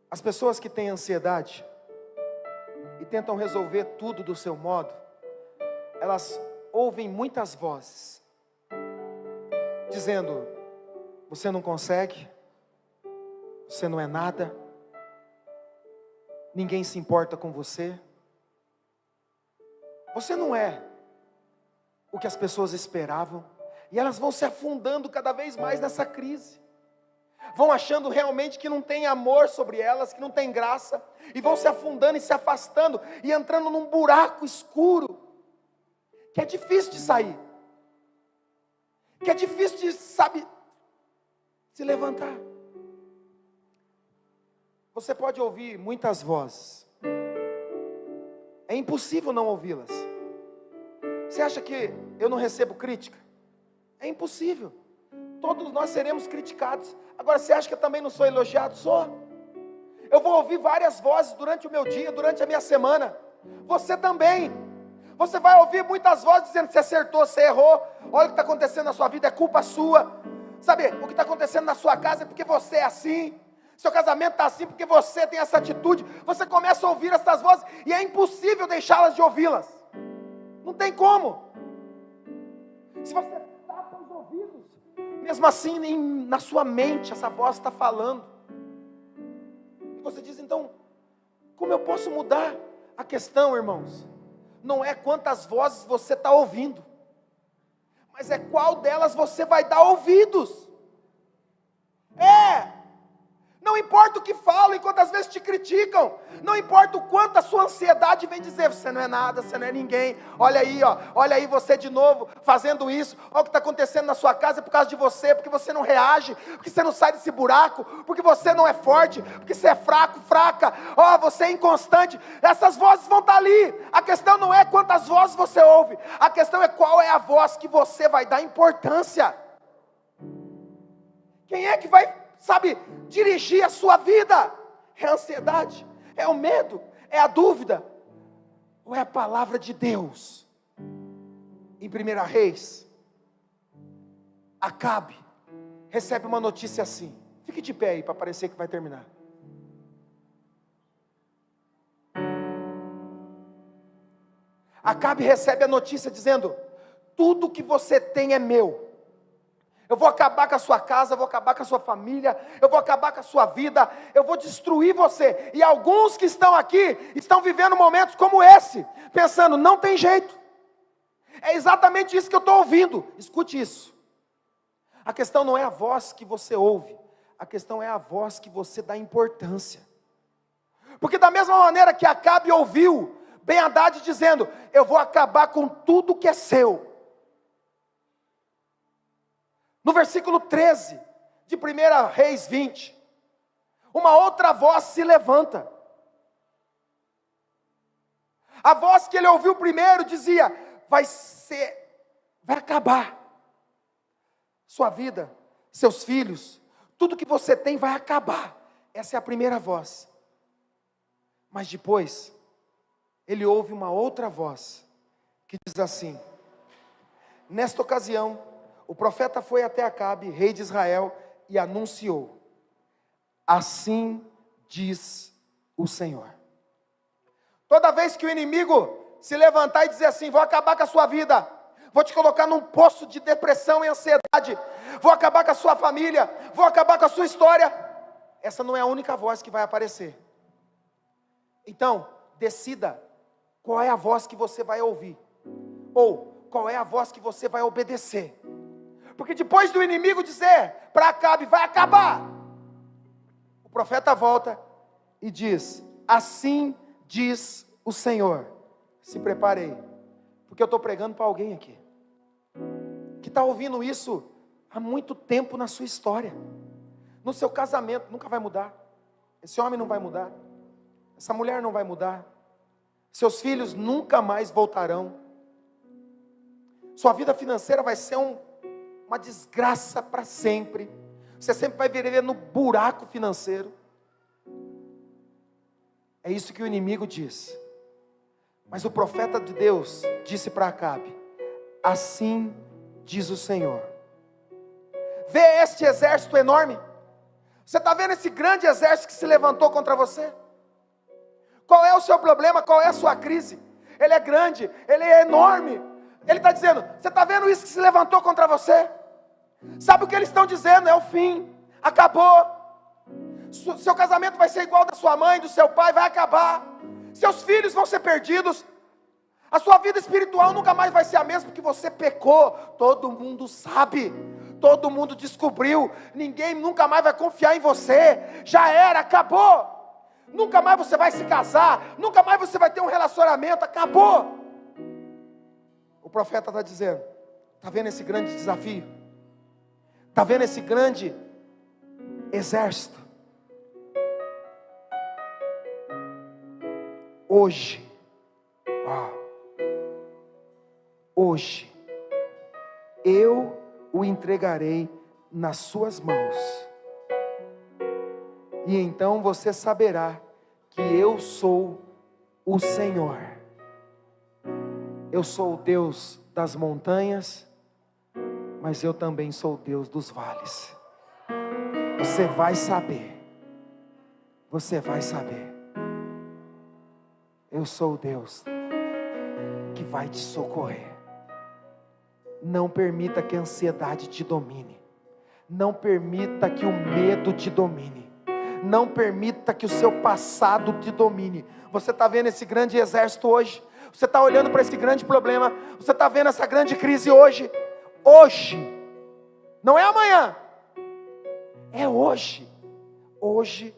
As pessoas que têm ansiedade e tentam resolver tudo do seu modo, elas ouvem muitas vozes dizendo: você não consegue, você não é nada, ninguém se importa com você, você não é o que as pessoas esperavam, e elas vão se afundando cada vez mais nessa crise, vão achando realmente que não tem amor sobre elas, que não tem graça, e vão se afundando e se afastando, e entrando num buraco escuro, que é difícil de sair, que é difícil de, se levantar. Você pode ouvir muitas vozes, é impossível não ouvi-las. Você acha que eu não recebo crítica? É impossível, todos nós seremos criticados. Agora, você acha que eu também não sou elogiado? Sou. Eu vou ouvir várias vozes durante o meu dia, durante a minha semana. Você também. Você vai ouvir muitas vozes dizendo que você acertou, você errou, olha o que está acontecendo na sua vida, é culpa sua. Sabe, o que está acontecendo na sua casa é porque você é assim. Seu casamento está assim porque você tem essa atitude. Você começa a ouvir essas vozes e é impossível deixá-las de ouvi-las. Não tem como. Se você tapa os ouvidos, mesmo assim na sua mente essa voz está falando. E você diz, então, como eu posso mudar? A questão, irmãos, não é quantas vozes você está ouvindo, mas é qual delas você vai dar ouvidos. Não importa o que falam e quantas vezes te criticam, não importa o quanto a sua ansiedade vem dizer, você não é nada, você não é ninguém, olha aí você de novo fazendo isso, olha o que está acontecendo na sua casa por causa de você, porque você não reage, porque você não sai desse buraco, porque você não é forte, porque você é fraco, fraca, você é inconstante. Essas vozes vão estar ali. A questão não é quantas vozes você ouve, a questão é qual é a voz que você vai dar importância. Quem é que vai dirigir a sua vida? É a ansiedade? É o medo? É a dúvida? Ou é a palavra de Deus? Em 1 Reis, Acabe recebe uma notícia assim. Fique de pé aí para parecer que vai terminar. Acabe recebe a notícia dizendo, tudo que você tem é meu. Eu vou acabar com a sua casa, eu vou acabar com a sua família, eu vou acabar com a sua vida, eu vou destruir você. E alguns que estão aqui, estão vivendo momentos como esse, pensando, não tem jeito. É exatamente isso que eu estou ouvindo. Escute isso. A questão não é a voz que você ouve, a questão é a voz que você dá importância. Porque da mesma maneira que Acabe ouviu Ben-Hadad dizendo, eu vou acabar com tudo que é seu. No versículo 13 de 1 Reis 20, uma outra voz se levanta. A voz que ele ouviu primeiro dizia, vai acabar. Sua vida, seus filhos, tudo que você tem vai acabar. Essa é a primeira voz. Mas depois, ele ouve uma outra voz, que diz assim, nesta ocasião, o profeta foi até Acabe, rei de Israel, e anunciou, assim diz o Senhor. Toda vez que o inimigo se levantar e dizer assim, vou acabar com a sua vida, vou te colocar num poço de depressão e ansiedade, vou acabar com a sua família, vou acabar com a sua história, essa não é a única voz que vai aparecer. Então, decida qual é a voz que você vai ouvir, ou qual é a voz que você vai obedecer. Porque depois do inimigo dizer para Acabe, vai acabar, o profeta volta e diz, assim diz o Senhor. Se prepare aí, porque eu estou pregando para alguém aqui, que está ouvindo isso há muito tempo na sua história. No seu casamento nunca vai mudar, esse homem não vai mudar, essa mulher não vai mudar, seus filhos nunca mais voltarão, sua vida financeira vai ser uma desgraça para sempre, você sempre vai viver no buraco financeiro. É isso que o inimigo diz. Mas o profeta de Deus disse para Acabe, assim diz o Senhor. Vê este exército enorme? Você está vendo esse grande exército que se levantou contra você? Qual é o seu problema? Qual é a sua crise? Ele é grande, ele é enorme. Ele está dizendo, você está vendo isso que se levantou contra você? Sabe o que eles estão dizendo? É o fim, acabou. Seu casamento vai ser igual ao da sua mãe, do seu pai, vai acabar. Seus filhos vão ser perdidos. A sua vida espiritual nunca mais vai ser a mesma porque você pecou. Todo mundo sabe. Todo mundo descobriu. Ninguém nunca mais vai confiar em você. Já era, acabou. Nunca mais você vai se casar. Nunca mais você vai ter um relacionamento. Acabou. O profeta está dizendo: está vendo esse grande desafio? Está vendo esse grande exército? Hoje, hoje, eu o entregarei nas suas mãos, e então você saberá que eu sou o Senhor. Eu sou o Deus das montanhas, mas eu também sou o Deus dos vales. Você vai saber, você vai saber. Eu sou o Deus que vai te socorrer. Não permita que a ansiedade te domine. Não permita que o medo te domine. Não permita que o seu passado te domine. Você está vendo esse grande exército hoje? Você está olhando para esse grande problema? Você está vendo essa grande crise hoje? Hoje. Não é amanhã. É hoje. Hoje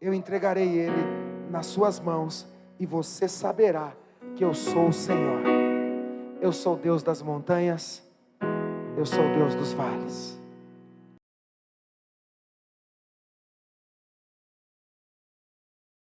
eu entregarei ele nas suas mãos. E você saberá que eu sou o Senhor. Eu sou o Deus das montanhas. Eu sou o Deus dos vales.